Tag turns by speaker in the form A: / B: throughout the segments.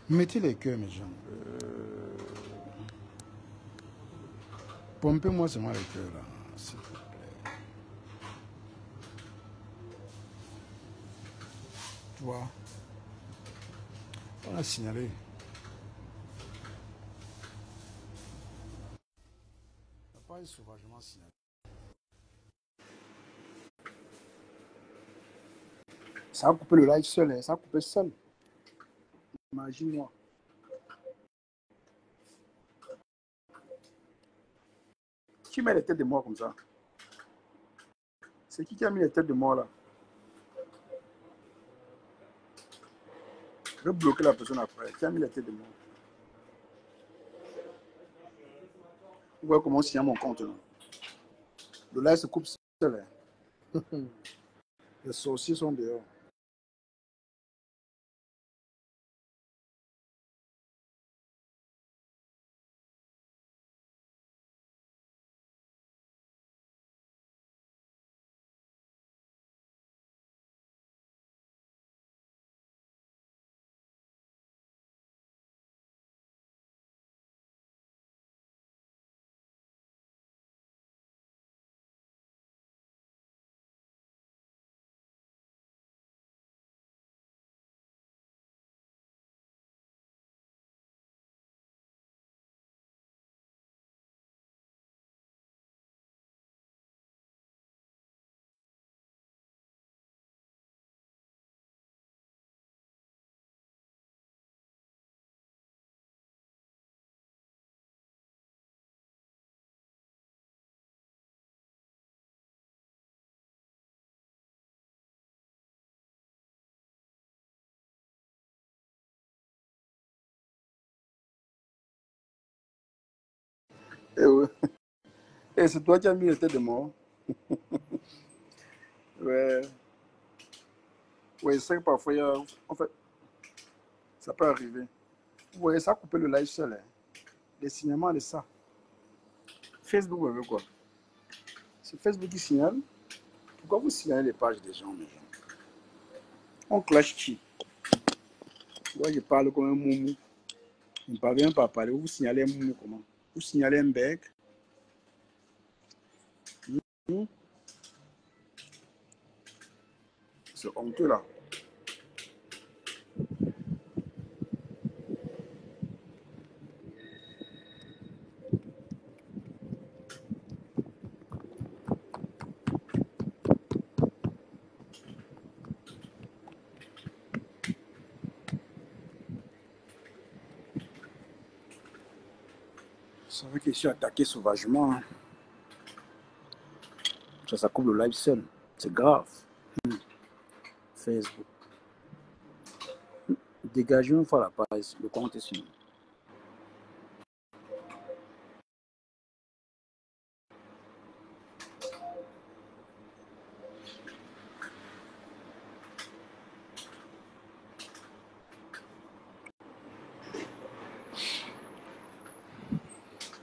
A: Mettez les cœurs, mes gens. Pompez-moi seulement les cœurs, là, s'il vous plaît. Tu vois, on a signalé. Il n'y a pas eu sauvagement signalé. Ça a coupé le live seul, hein. Ça a coupé seul. Imagine-moi. Qui met les têtes de mort comme ça? C'est qui a mis les têtes de mort là? Je vais bloquer la personne après. Qui a mis les têtes de mort? Vous voyez comment on signe mon compte là? Le live se coupe seul. Hein. Les sorciers sont dehors. Eh ouais. Eh, c'est toi qui as mis les têtes de mort. Ouais. Ouais, c'est que parfois, en fait, ça peut arriver. Vous voyez, ça a coupé le live seul. Hein. Les signalements de ça. Facebook veut quoi? C'est Facebook qui signale. Pourquoi vous signalez les pages des gens, mes gens? On clash qui? Moi, je parle comme un moumou. Je ne parviens pas à parler. Vous signalez un moumou comment? Vous signalez un bec. C'est honteux là. C'est vrai que je suis attaqué sauvagement. Hein. Ça coupe le live seul. C'est grave. Facebook. Dégagez une fois la page. Le compte est sur.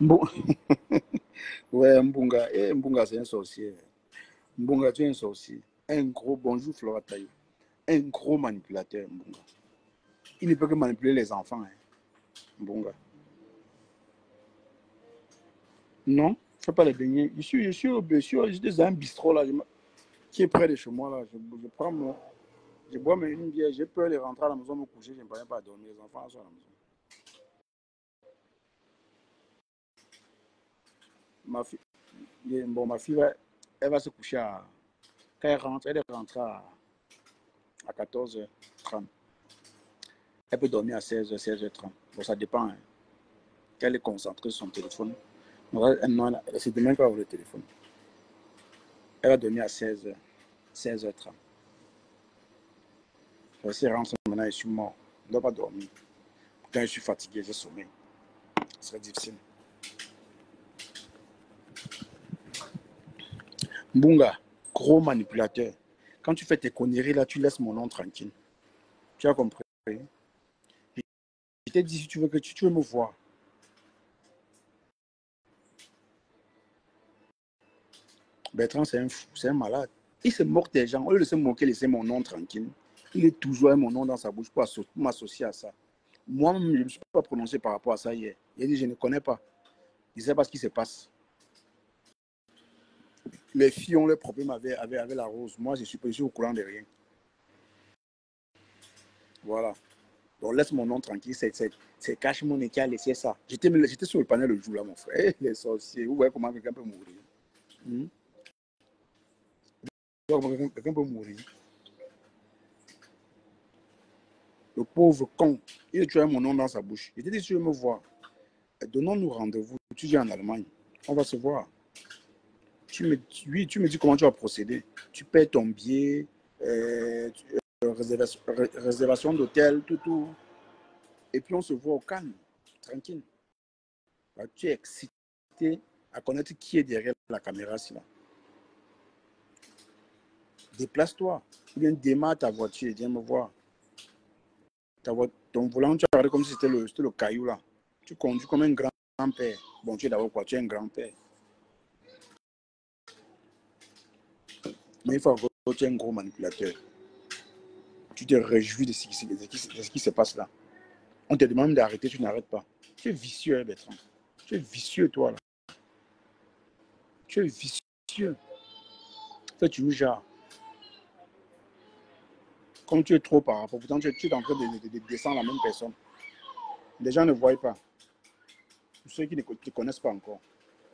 A: Bon. Ouais, Mbunga. Eh, Mbunga, c'est un sorcier. Mbunga, tu es un sorcier. Un gros bonjour, Flora Taï. Un gros manipulateur, Mbunga. Il ne peut que manipuler les enfants, hein, Mbunga. Non, je ne fais pas les beignets. Je suis dans un bistrot là, qui est près de chez moi là. Je prends mon. Je bois une bière, j'ai peur de rentrer à la maison, me coucher, je ne parviens pas à dormir. Les enfants sont à la maison. Ma fille, bon, ma fille, elle va se coucher à. Quand elle rentre, elle est rentrée à 14h30. Elle peut dormir à 16h, 16h30. Bon, ça dépend. Hein. Qu'elle est concentrée sur son téléphone. Non, c'est demain qu'elle va avoir le téléphone. Elle va dormir à 16h, 16h30. Si elle rentre maintenant, je suis mort. Je ne dois pas dormir. Quand je suis fatigué, j'ai sommeil. Ce serait difficile. Mbunga, gros manipulateur. Quand tu fais tes conneries là, tu laisses mon nom tranquille. Tu as compris? Je t'ai dit si tu veux que tu veux me voir. Bertrand, c'est un fou, c'est un malade. Il se moque des gens. Au lieu de se moquer, laisser mon nom tranquille. Il est toujours avec mon nom dans sa bouche pour m'associer à ça. Moi-même, je ne me suis pas prononcé par rapport à ça hier. Il a dit, je ne connais pas. Je ne sais pas ce qui se passe. Les filles ont leurs problèmes avec la rose. Moi, je suis au courant de rien. Voilà. Donc, laisse mon nom tranquille. C'est Cash Money qui a laissé ça. J'étais sur le panel le jour là, mon frère. Eh, les sorciers. Vous voyez comment quelqu'un peut mourir. Hmm? Quelqu'un peut mourir. Le pauvre con. Il a tué mon nom dans sa bouche. Il dit, si tu veux me voir, donnons-nous rendez-vous. Tu viens en Allemagne. On va se voir. Oui, tu me dis comment tu vas procéder. Tu paies ton billet, réservation d'hôtel, tout. Et puis on se voit au calme, tranquille. Là, tu es excité à connaître qui est derrière la caméra. Là. Déplace-toi. Ou bien démarre ta voiture et viens me voir. Ton volant, tu as regardé comme si c'était le caillou là. Tu conduis comme un grand-père. Bon, tu es d'abord quoi? Tu es un grand-père. Mais il faut que tu es un gros manipulateur. Tu te réjouis de ce qui se passe là. On te demande d'arrêter, tu n'arrêtes pas. Tu es vicieux, hein, Bertrand. Tu es vicieux, toi, là. Tu es vicieux. Toi, tu joues genre. Comme tu es trop par rapport, pourtant tu es en train de descendre la même personne. Les gens ne voient pas. Ceux qui ne te connaissent pas encore.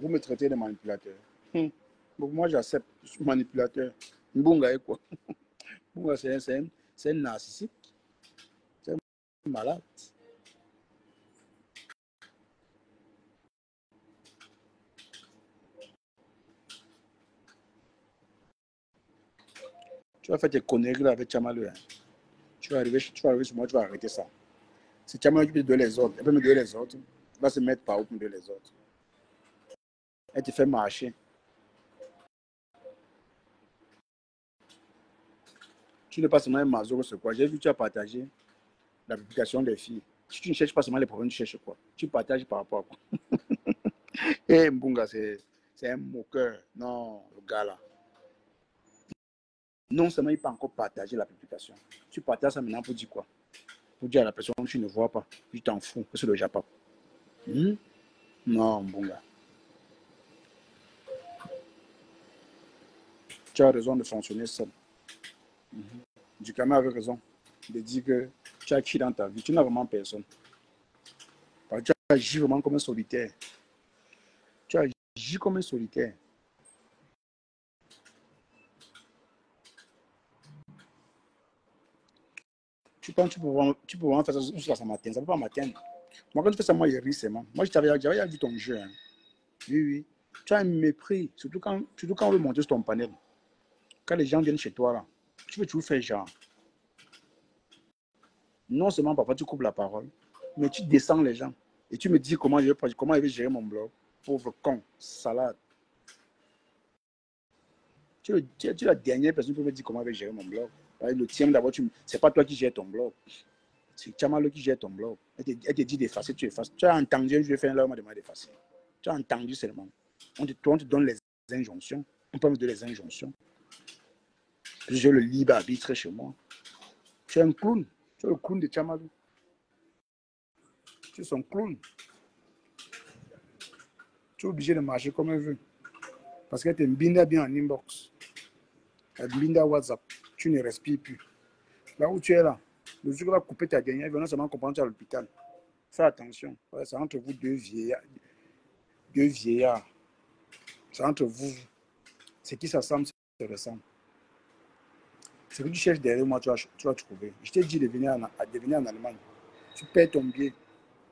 A: Vous me traitez de manipulateur. Donc moi, j'accepte. Je suis manipulateur. Mbunga est quoi? Mbunga, c'est un narcissique. C'est un malade. Tu vas faire tes conneries là avec Chamalou. Hein. Tu vas arriver sur moi, tu vas arrêter ça. C'est Chamalou qui peut te donner les autres. Elle peut me donner les autres. Elle va se mettre par où pour me donner les autres. Elle te fait marcher. Tu n'es pas seulement un mazo, c'est quoi? J'ai vu que tu as partagé la publication des filles. Si tu ne cherches pas seulement les problèmes, tu cherches quoi? Tu partages par rapport à quoi? Eh, Mbunga, c'est un moqueur. Non, le gars là. Non seulement il peut encore partager la publication. Tu partages ça maintenant pour dire quoi? Pour dire à la personne que tu ne vois pas. Tu t'en fous. C'est le Japon. Non, Mbunga. Tu as raison de fonctionner seul. Dukame avait raison de dire que tu as qui dans ta vie. Tu n'as vraiment personne. Parce que tu agis vraiment comme un solitaire. Tu agis comme un solitaire. Tu penses que tu peux vraiment faire ça jusqu'à ça matin. Ça ne peut pas m'atteindre. Moi, quand tu fais ça, moi, je ris seulement. Moi, j'avais vu ton jeu. Hein. Oui, oui. Tu as un mépris, surtout quand on veut monter sur ton panel. Quand les gens viennent chez toi, là, tu veux toujours faire genre. Non seulement, papa, tu coupes la parole, mais tu descends les gens. Et tu me dis comment je vais gérer mon blog. Pauvre con, salade. Tu es la dernière personne qui peut me dire comment je vais gérer mon blog. Le tien, d'abord, c'est pas toi qui gères ton blog. C'est Chamalo qui gère ton blog. Elle te dit d'effacer, tu effaces. Tu as entendu, je vais faire là, on m'a demandé d'effacer. Tu as entendu seulement. On te donne les injonctions. On peut me donner les injonctions. J'ai le libre arbitre chez moi. Tu es un clown. Tu es le clown de Chamalou. Tu es son clown. Tu es obligé de marcher comme elle veut. Parce qu'elle te mbinda bien en inbox. Elle mbinda WhatsApp. Tu ne respires plus. Là où tu es là, le jour où tu vas couper ta dernière, non seulement comprendre tu es à l'hôpital. Fais attention. Ouais, c'est entre vous deux vieillards. C'est entre vous. C'est qui s'assemble, se ressemble. Ce que tu cherches derrière moi, tu vas trouver. Je t'ai dit de venir en Allemagne. Tu payes ton billet.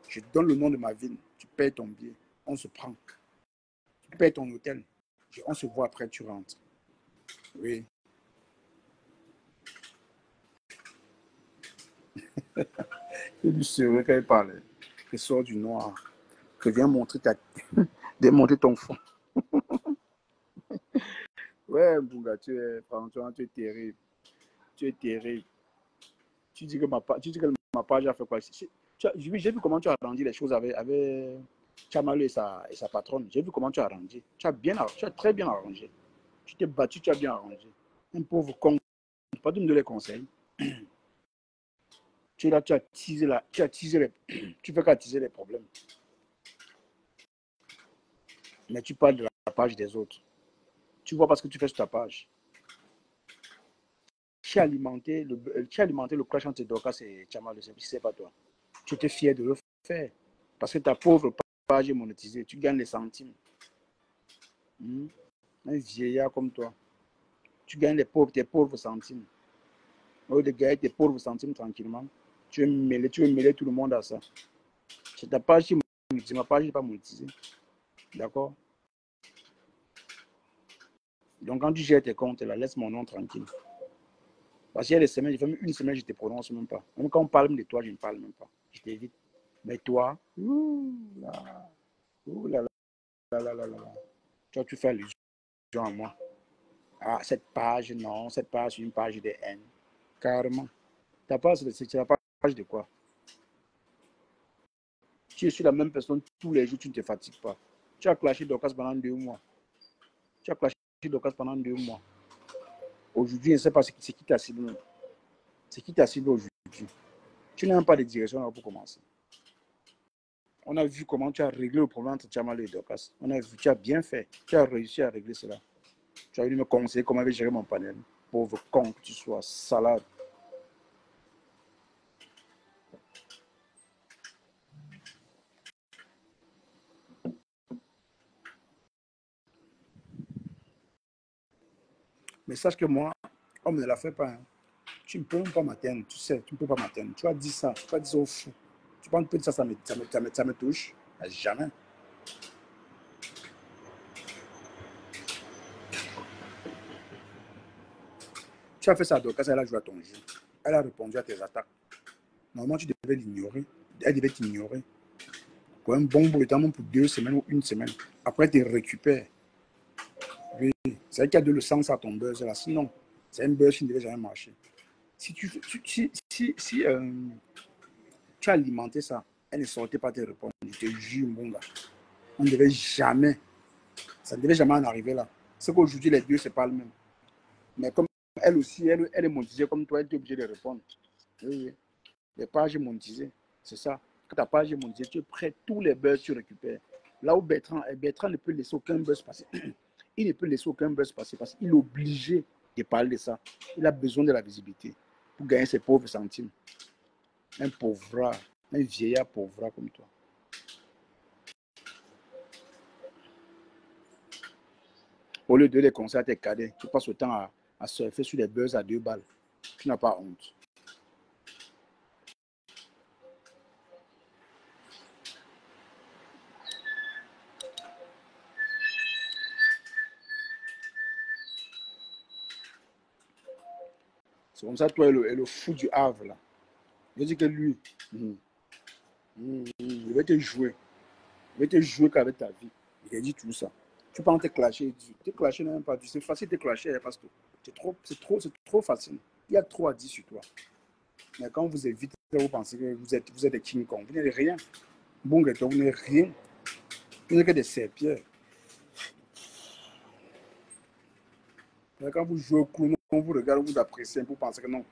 A: Je te donne le nom de ma ville. Tu payes ton billet. On se prend. Tu payes ton hôtel. On se voit après, tu rentres. Oui. C'est du sérieux qu'elle parle. Elle sort du noir. Je viens montrer démontrer ton fond. Ouais, Mbunga, franchement, tu es terrible. Tu es terrible. Tu dis que ma page a fait quoi? J'ai vu comment tu as arrangé les choses avec Chamalou et sa patronne. J'ai vu comment tu as arrangé. Tu as très bien arrangé. Tu t'es battu, tu as bien arrangé. Un pauvre con, pas de me donner les conseils. Tu es là, tu as teasé tu fais qu'attiser les problèmes. Mais tu parles de la page des autres. Tu vois parce que tu fais sur ta page. Tu as alimenté le clash entre Dorcas et Tchama, si ce n'est pas toi. Tu étais fier de le faire. Parce que ta pauvre page est monétisée. Tu gagnes les centimes. Un vieillard comme toi. Tu gagnes tes pauvres centimes. Au lieu de gagner tes pauvres centimes tranquillement, tu veux mêler tout le monde à ça. C'est ta page qui est monétisée. Ma page n'est pas monétisée. D'accord? Donc quand tu gères tes comptes, là, laisse mon nom tranquille. Parce qu'il y a des semaines, j'ai fait une semaine, je ne te prononce même pas. Même quand on parle de toi, je ne parle même pas. Je t'évite. Mais toi, là, là, là, là, là. Toi, tu fais allusion à moi. Ah, cette page, non, cette page, c'est une page de haine. Carrément. Ta page, c'est la page de quoi? Tu es sur la même personne tous les jours, tu ne te fatigues pas. Tu as clashé Dorcas pendant 2 mois. Tu as clashé Dorcas pendant 2 mois. Aujourd'hui, je ne sais pas ce qui t'a ciblé. C'est qui t'a ciblé aujourd'hui. Tu n'as même pas de direction là pour commencer. On a vu comment tu as réglé le problème entre Tchamal et Dorcas. On a vu, tu as bien fait. Tu as réussi à régler cela. Tu as venu me conseiller comment je vais gérer mon panel. Pauvre con que tu sois, salade. Mais sache que moi, on ne la fait pas. Hein. Tu ne peux même pas m'atteindre. Tu sais, tu ne peux pas m'atteindre. Tu as dit ça. Tu as dit ça au fou. Tu penses que ça me touche? Jamais. Tu as fait ça à Dorcas, elle a joué à ton jeu. Elle a répondu à tes attaques. Normalement, tu devais l'ignorer. Elle devait t'ignorer. Pour un bon bout de temps, même pour 2 semaines ou 1 semaine. Après, tu récupères. Oui. C'est vrai qu'il y a de l'essence à ton buzz là. Sinon, c'est un buzz qui ne devait jamais marcher. Si tu as alimenté ça, elle ne sortait pas te répondre. Je te jure, mon gars. On ne devait jamais. Ça ne devait jamais en arriver là. C'est qu'aujourd'hui, les deux, c'est pas le même. Mais comme elle aussi, elle est monétisée comme toi, elle est obligée de répondre. Oui, oui. Les pages monétisées, c'est ça. Quand ta page est monétisée, tu es prêt, tous les buzz, tu récupères. Là où Bertrand ne peut laisser aucun buzz passer. Il ne peut laisser aucun buzz passer parce qu'il est obligé de parler de ça. Il a besoin de la visibilité pour gagner ses pauvres centimes. Un pauvre, un vieillard pauvre comme toi. Au lieu de les conseils à tes cadets, tu passes autant à surfer sur les buzz à 2 balles. Tu n'as pas honte. C'est comme ça, toi, et le fou du Havre, là. Je dis que lui, il va te jouer. Il va te jouer qu'avec ta vie. Il a dit tout ça. Tu peux en te clasher. Te clasher n'est même pas. C'est facile de te clasher parce que c'est trop facile. Il y a trop à dire sur toi. Mais quand vous évitez, vous pensez que vous êtes des King Kong. Vous n'êtes rien. Bon gâteau, vous n'êtes rien. Vous n'êtes que des serpillères. Mais quand vous jouez au clown, on vous regarde, vous appréciez, vous pensez que non.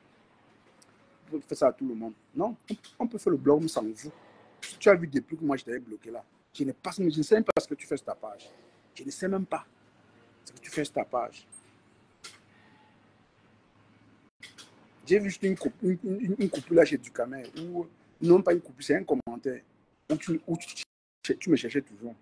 A: Vous faites ça à tout le monde. Non, on peut faire le blog sans vous. Tu as vu depuis que moi je t'avais bloqué là. Je ne sais même pas ce que tu fais sur ta page. Je ne sais même pas ce que tu fais sur ta page. J'ai vu juste une coupure là chez Ducamer. Non, pas une coupure, c'est un commentaire. Où tu me cherchais toujours.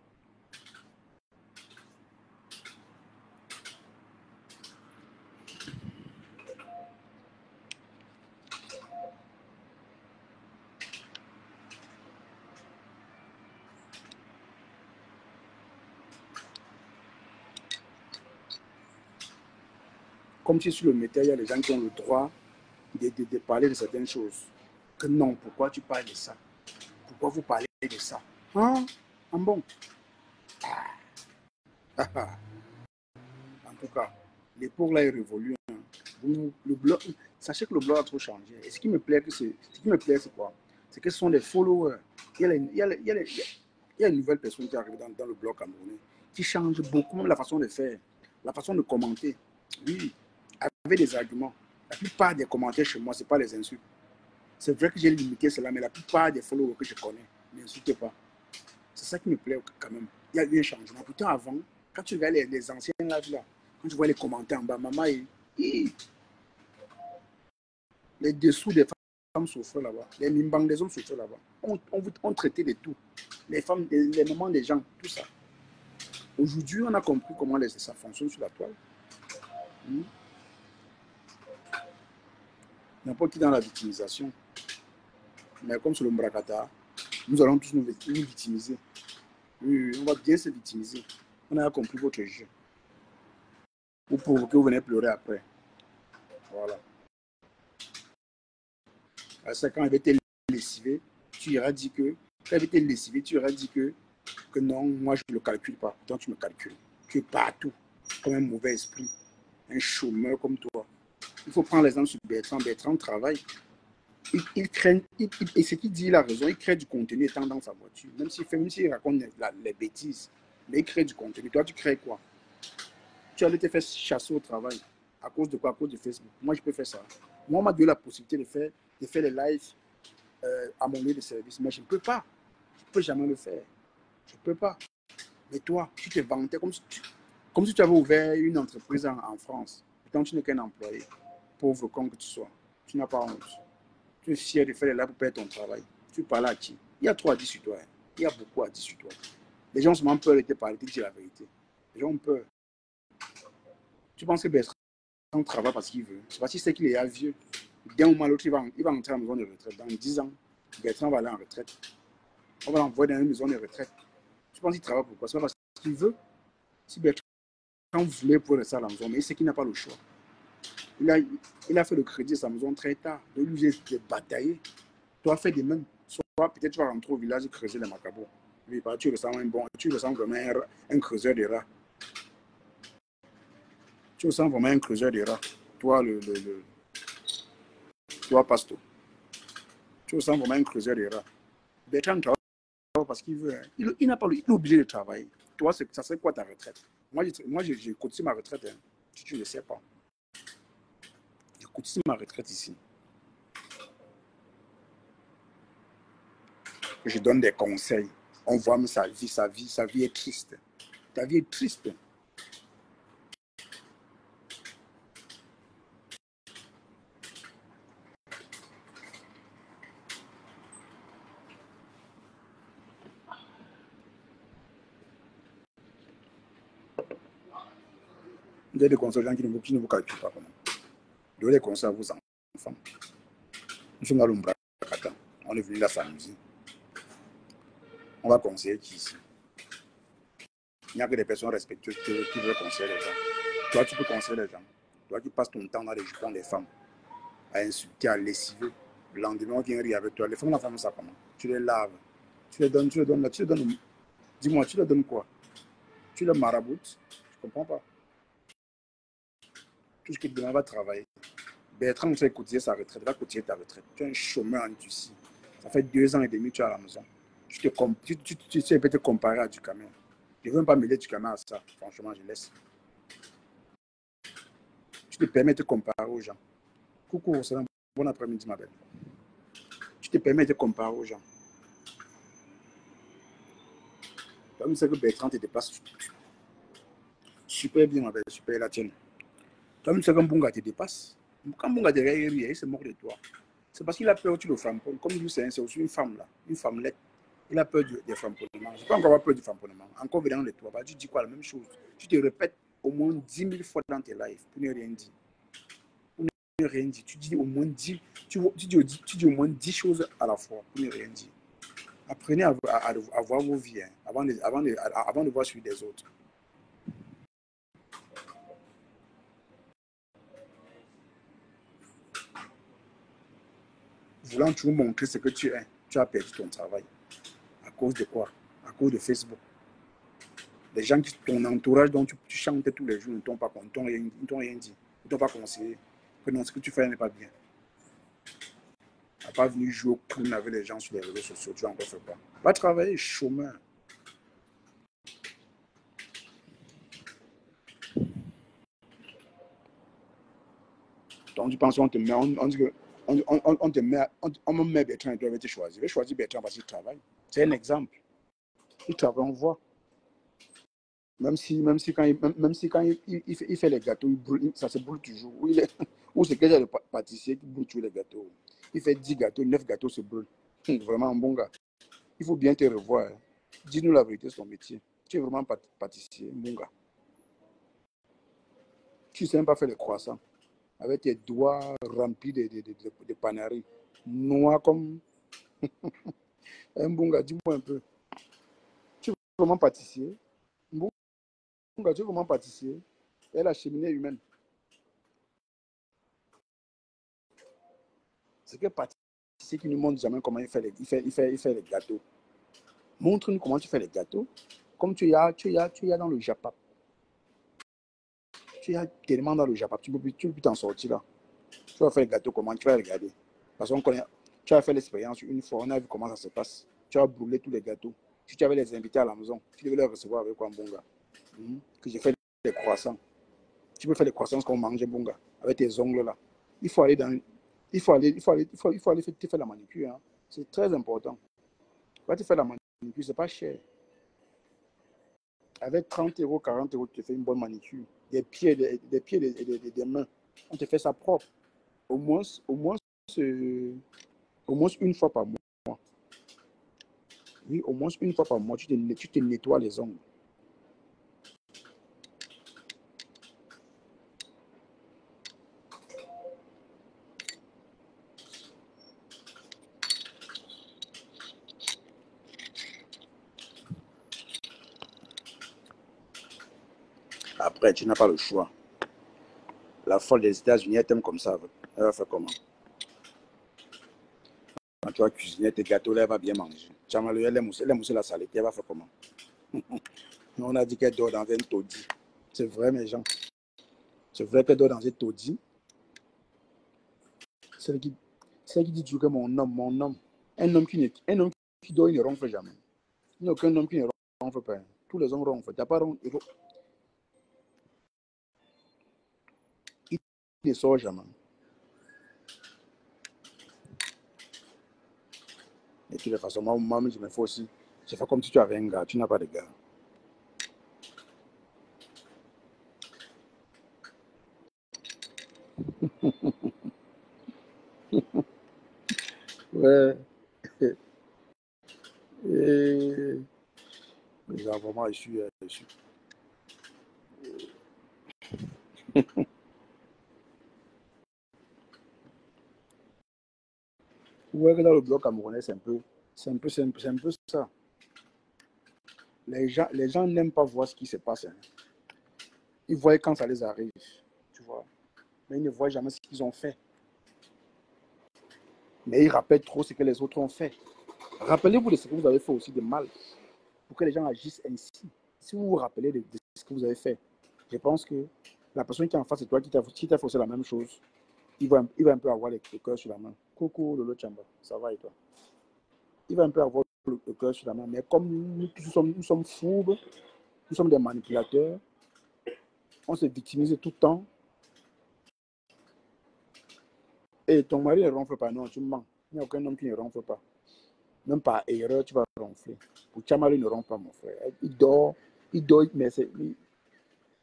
A: Comme si sur le métier, il y a des gens qui ont le droit de parler de certaines choses. Que non, pourquoi tu parles de ça? Pourquoi vous parlez de ça? Hein? En bon. En tout cas, l'époque là est révolue. Hein. Le blog, sachez que le blog a trop changé. Et ce qui me plaît, c'est quoi? C'est que ce sont des followers. Il y a une nouvelle personne qui arrive dans le blog camerounais qui change beaucoup même la façon de faire, la façon de commenter. Oui, avec des arguments. La plupart des commentaires chez moi, ce n'est pas les insultes. C'est vrai que j'ai limité cela, mais la plupart des followers que je connais, n'insultez pas. C'est ça qui me plaît quand même. Il y a eu un changement. Pourtant, avant, quand tu regardes les anciens lives là, quand tu vois les commentaires en bas, maman, les dessous des femmes souffrent là-bas. Les mimbangs des hommes souffrent là-bas. On traitait de tout. Les femmes, les mamans des gens, tout ça. Aujourd'hui, on a compris comment ça fonctionne sur la toile. N'importe qui dans la victimisation. Mais comme sur le Mbrakata, nous allons tous nous victimiser. Oui, on va bien se victimiser. On a compris votre jeu. Vous provoquez, vous venez pleurer après. Voilà. C'est quand il avait été lessivé, tu iras dire que, quand il avait été lessivé, tu iras dire que non, moi je ne le calcule pas. Pourtant tu me calcules. Tu es partout, comme un mauvais esprit, un chômeur comme toi. Il faut prendre l'exemple sur Bertrand. Bertrand travaille. Il crée, et ce qu'il dit, il a raison, il crée du contenu étant dans sa voiture. Même s'il raconte les bêtises, mais il crée du contenu. Toi, tu crées quoi? Tu allais te faire chasser au travail. À cause de quoi? À cause de Facebook. Moi, je peux faire ça. Moi, on m'a donné la possibilité de faire les lives à mon lieu de service. Mais je ne peux pas. Je ne peux jamais le faire. Je ne peux pas. Mais toi, tu te vantais comme si tu avais ouvert une entreprise en France. Pourtant, tu n'es qu'un employé. Pauvre con que tu sois. Tu n'as pas honte. Tu es fier de faire les lives pour perdre ton travail. Tu parles à qui? Il y a trop à dire sur toi. Il y a beaucoup à dire sur toi. Les gens ont peur de te parler, de te dire la vérité. Les gens ont peur. Tu penses que Bertrand travaille parce qu'il veut. C'est parce qu'il sait qu'il est vieux. D'un moment à l'autre, il va entrer en maison de retraite. Dans 10 ans, Bertrand va aller en retraite. On va l'envoyer dans une maison de retraite. Tu penses qu'il travaille pourquoi? C'est pas parce qu'il veut. Si Bertrand voulait pour rester à la maison, mais il sait qu'il n'a pas le choix. Il a fait le crédit de sa maison très tard. De lui, j'ai bataillé. Toi, fais des mêmes. Soit peut-être tu vas rentrer au village et creuser les macabos. Oui, tu ressembles tu ressembles vraiment un creuseur de rats. Tu ressembles vraiment un creuseur de rats. Toi, toi, Pasto. Tu ressembles vraiment un creuseur de rats. Bertrand travaille parce qu'il veut. Il n'a pas il est obligé de travailler. Toi, ça serait quoi ta retraite? Moi, j'ai cotisé ma retraite. Hein. Tu ne le sais pas. J'ai cotisé ma retraite ici. Je donne des conseils. On voit même sa vie est triste. Ta vie est triste. Vous avez des conseils aux gens qui ne vous calculent pas. Donnez des conseils à vos enfants. Nous sommes dans le Mbrakata. On est venu là s'amuser. On va conseiller qui ici? Il n'y a que des personnes respectueuses qui veulent conseiller les gens. Toi, tu peux conseiller les gens. Toi, tu passes ton temps dans les jupons des femmes, à insulter, à lessiver. Le lendemain, on vient rire avec toi. Les femmes, la femme, ça comment? Tu les laves. Tu les donnes. Dis-moi, tu leur donnes quoi? Tu les maraboutes? Je ne comprends pas. Tout ce qu'il demande va travailler. Bertrand nous fait cotiser sa retraite, va cotiser ta retraite. Tu es un chômeur en Dussie. Ça fait 2 ans et demi que tu es à la maison. Tu peux te comparer à du camion. Je ne veux même pas mêler du camion à ça. Franchement, je laisse. Tu te permets de te comparer aux gens. Coucou, c'est un bon après-midi, ma belle. Tu te permets de te comparer aux gens. Comme c'est que Bertrand te dépasse. Super bien, ma belle, super la tienne. Comme c'est qu'un Bunga te dépasse. Quand Bunga te rire, il se moque de toi. C'est parce qu'il a peur que tu le framponnes. Comme lui, c'est aussi une femme là, une femmelette. Il a peur des framponnements. Je ne peux encore avoir peur du framponnement. Encore venant de toi, tu dis quoi? La même chose. Tu te répètes au moins 10 000 fois dans tes lives pour ne rien dire. Pour ne rien dire. Tu dis au moins 10, tu dis au moins 10 choses à la fois pour ne rien dire. Apprenez à voir vos vies hein, avant de voir celui des autres. Voulant toujours montrer ce que tu es, tu as perdu ton travail. À cause de quoi? À cause de Facebook. Les gens ton entourage dont tu chantes tous les jours ne t'ont pas rien dit. Ne t'ont pas conseillé. Que non, ce que tu fais n'est pas bien. Tu n'as pas venu jouer au clown avec les gens sur les réseaux sociaux. Tu n'as encore fait pas. Va travailler, chômeur. Donc tu penses qu'on te met, on dit que On te met, on me met Bertrand, il doit être choisi. Je vais choisir Bertrand parce qu'il travaille. C'est un exemple. Il travaille, on voit. Même si quand il fait les gâteaux, il brûle, ça se brûle toujours. Ou c'est quelqu'un de pâtissier qui brûle tous les gâteaux. Il fait 10 gâteaux, 9 gâteaux se brûlent. Vraiment un bon gars. Il faut bien te revoir. Hein. Dis-nous la vérité sur ton métier. Tu es vraiment pâtissier, un bon gars. Tu ne sais même pas faire les croissants. Avec tes doigts remplis de panaris. Noirs comme un bon gars. Dis-moi un peu. Tu es vraiment pâtissier. Un bon gars, tu es vraiment pâtissier. Et la cheminée humaine. C'est que pâtissier qui ne montre jamais comment il fait les gâteaux. Montre-nous comment tu fais les gâteaux. Comme tu y as dans le Japon. Tu y as tellement dans le Japon. Tu ne peux plus t'en sortir là. Tu vas faire les gâteaux comment? Tu vas regarder. Parce qu'on connaît. Tu as fait l'expérience une fois. On a vu comment ça se passe. Tu as brûlé tous les gâteaux. Si tu avais les invités à la maison, tu devais les recevoir avec quoi, bon gars? Que j'ai fait des croissants. Tu peux faire des croissants qu'on mange, bon gars. Avec tes ongles là. Il faut aller dans. Il faut aller te faire la manicure. Hein. C'est très important. Va te faire la manicure, c'est pas cher. Avec 30 euros, 40 euros, tu te fais une bonne manicure. Des pieds, des mains. On te fait ça propre. Au moins une fois par mois. Oui, au moins une fois par mois, tu te nettoies les ongles. Après, tu n'as pas le choix. La folle des États-Unis, elle t'aime comme ça. Elle va faire comment? Quand tu vas cuisiner tes gâteaux, là, elle va bien manger. Elle aime aussi la saleté, elle va faire comment? On a dit qu'elle dort dans un taudis. C'est vrai, mes gens. C'est vrai qu'elle dort dans un taudis. C'est qui dit toujours que mon homme. Un homme qui dort, il ne ronfle jamais. Il n'y a aucun homme qui ne ronfle pas. Tous les hommes ronflent. Il n'y a pas il ne sort jamais. Et de toute façon, moi, je me fais aussi. Je fais comme si tu avais un gars. Tu n'as pas de gars. Ouais. Et... Mais vraiment, je suis. Ouais, dans le bloc camerounais, c'est un peu ça. Les gens n'aiment pas voir ce qui se passe. Hein. Ils voient quand ça les arrive, tu vois. Mais ils ne voient jamais ce qu'ils ont fait. Mais ils rappellent trop ce que les autres ont fait. Rappelez-vous de ce que vous avez fait aussi de mal, pour que les gens agissent ainsi. Si vous vous rappelez de ce que vous avez fait, je pense que la personne qui est en face de toi, qui t'a fait la même chose, il va un peu avoir le cœur sur la main. Coucou, Lolo Chamba, ça va et toi? Il va un peu avoir le cœur sur la main. Mais comme nous sommes fourbes, nous sommes des manipulateurs, on se victimise tout le temps. Et ton mari ne ronfle pas, non, tu mens. Il n'y a aucun homme qui ne ronfle pas. Même par erreur, tu vas ronfler. Pour Chamali ne ronfle pas, mon frère. Il dort, mais il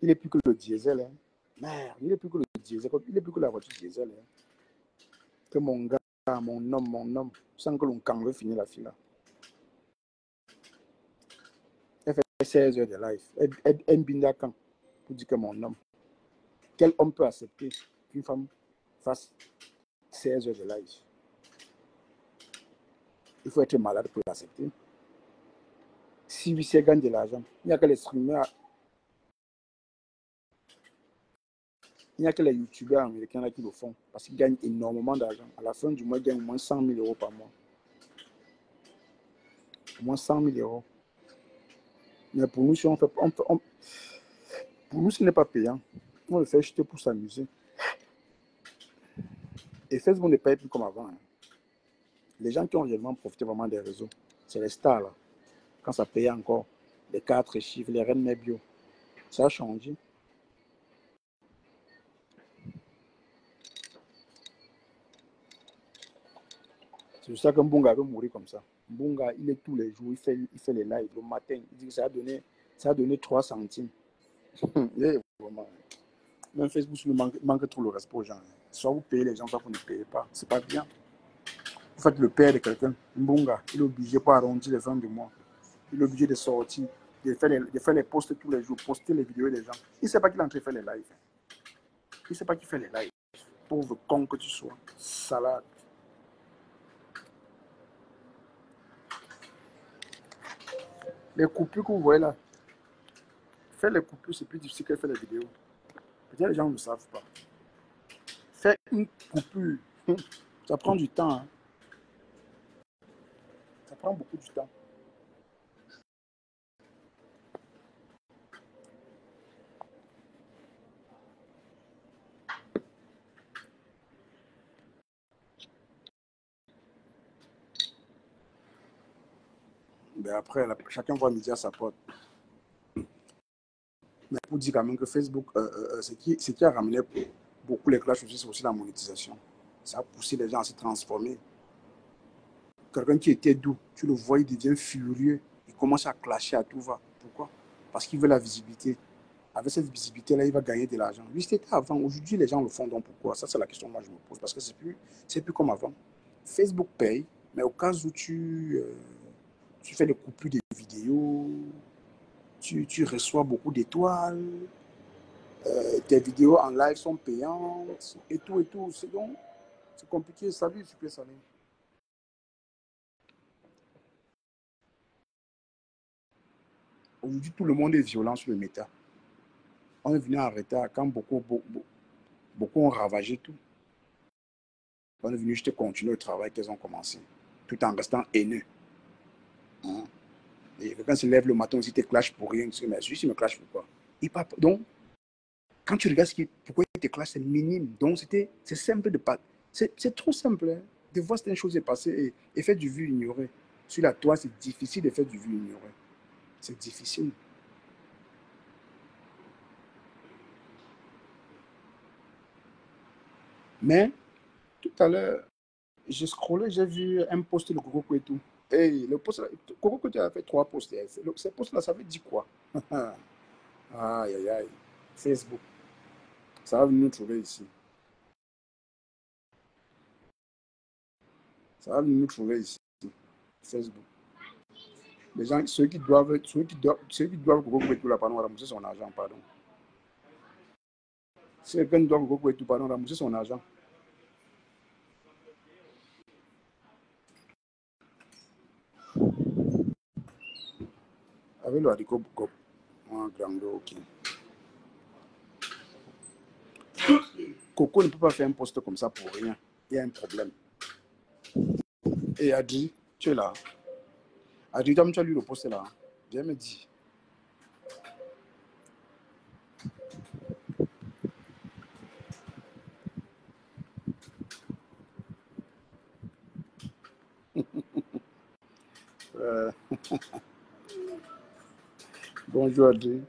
A: n'est plus que le diesel. Hein. Merde, il n'est plus que le diesel, il n'est plus que la voiture diesel. Hein. Que mon gars, mon homme, sans que l'on veut finir la file. Elle fait 16 heures de live. Elle binda quand pour dire que mon homme. Quel homme peut accepter qu'une femme fasse 16 heures de live? Il faut être malade pour l'accepter. Si Huissier gagne de l'argent, il n'y a que les streamers, il n'y a que les youtubeurs américains là qui le font parce qu'ils gagnent énormément d'argent. À la fin du mois, ils gagnent au moins 100 000 euros par mois. Au moins 100 000 euros. Mais pour nous, si on fait, pour nous, ce n'est pas payant. On le fait juste pour s'amuser. Et Facebook ne paye plus comme avant. Hein. Les gens qui ont réellement profité vraiment des réseaux, c'est les stars. Là. Quand ça payait encore, les 4 chiffres, les reines bio. Ça a changé. C'est ça qu'un bon gars veut mourir comme ça. Un bon gars, il est tous les jours, il fait les lives le matin. Il dit que ça a donné 3 centimes. Vraiment. Même Facebook manque trop le respect aux gens. Soit vous payez les gens, soit vous ne payez pas. C'est pas bien. Vous faites le père de quelqu'un, un bon gars, il est obligé pour arrondir les fins de mois. Il est obligé de sortir, de faire les posts tous les jours, poster les vidéos des gens. Il ne sait pas qu'il est en train de faire les lives. Il ne sait pas qu'il fait les lives. Pauvre con que tu sois. Salade. Les coupures que vous voyez là, faire les coupures, c'est plus difficile que faire les vidéos. Peut-être les gens ne le savent pas. Faire une coupure, ça prend du temps. Hein. Ça prend beaucoup de temps. Mais après, chacun voit midi à sa porte. Mais pour dire quand même que Facebook, ce qui a ramené beaucoup les clashs aussi, c'est aussi la monétisation. Ça a poussé les gens à se transformer. Quelqu'un qui était doux, tu le vois, il devient furieux. Il commence à clasher à tout va. Pourquoi? Parce qu'il veut la visibilité. Avec cette visibilité-là, il va gagner de l'argent. Lui, c'était avant. Aujourd'hui, les gens le font donc pourquoi? Ça, c'est la question que moi je me pose. Parce que c'est plus comme avant. Facebook paye, mais au cas où tu fais des coupures de vidéos, tu reçois beaucoup d'étoiles, tes vidéos en live sont payantes, et tout, et tout. C'est compliqué. Salut, super salut. Aujourd'hui, tout le monde est violent sur le méta. On est venu en retard quand beaucoup ont ravagé tout. On est venu juste continuer le travail qu'elles ont commencé, tout en restant haineux. Hein? Et quelqu'un se lève le matin aussi, te clash pour rien. Mais celui-ci me clash pourquoi? Donc, quand tu regardes pourquoi il te clash, c'est minime. Donc, c'est simple de pas. C'est trop simple. Hein? De voir certaines choses se passer et faire du vu ignoré. Sur la toile, c'est difficile de faire du vu ignoré. C'est difficile. Mais, tout à l'heure, j'ai scrollé, j'ai vu un post de Coco Kouetou. Et le post, Coco Kouetou a fait 3 posts. Ces posts-là, ça veut dire quoi? Aïe, aïe, aïe. Facebook. Ça va venir nous trouver ici. Ça va venir nous trouver ici. Facebook. Les gens, ceux qui doivent Coco Kouetou, là, pardon, ramasser son argent, pardon. Si quelqu'un doit Coco Kouetou, pardon, ramasser son argent. Avec le haricot grand, ok. Coco ne peut pas faire un poste comme ça pour rien. Il y a un problème. Et Adri, tu es là. Adri, tu as lu le poste là. Viens me dire. Bonjour Adri.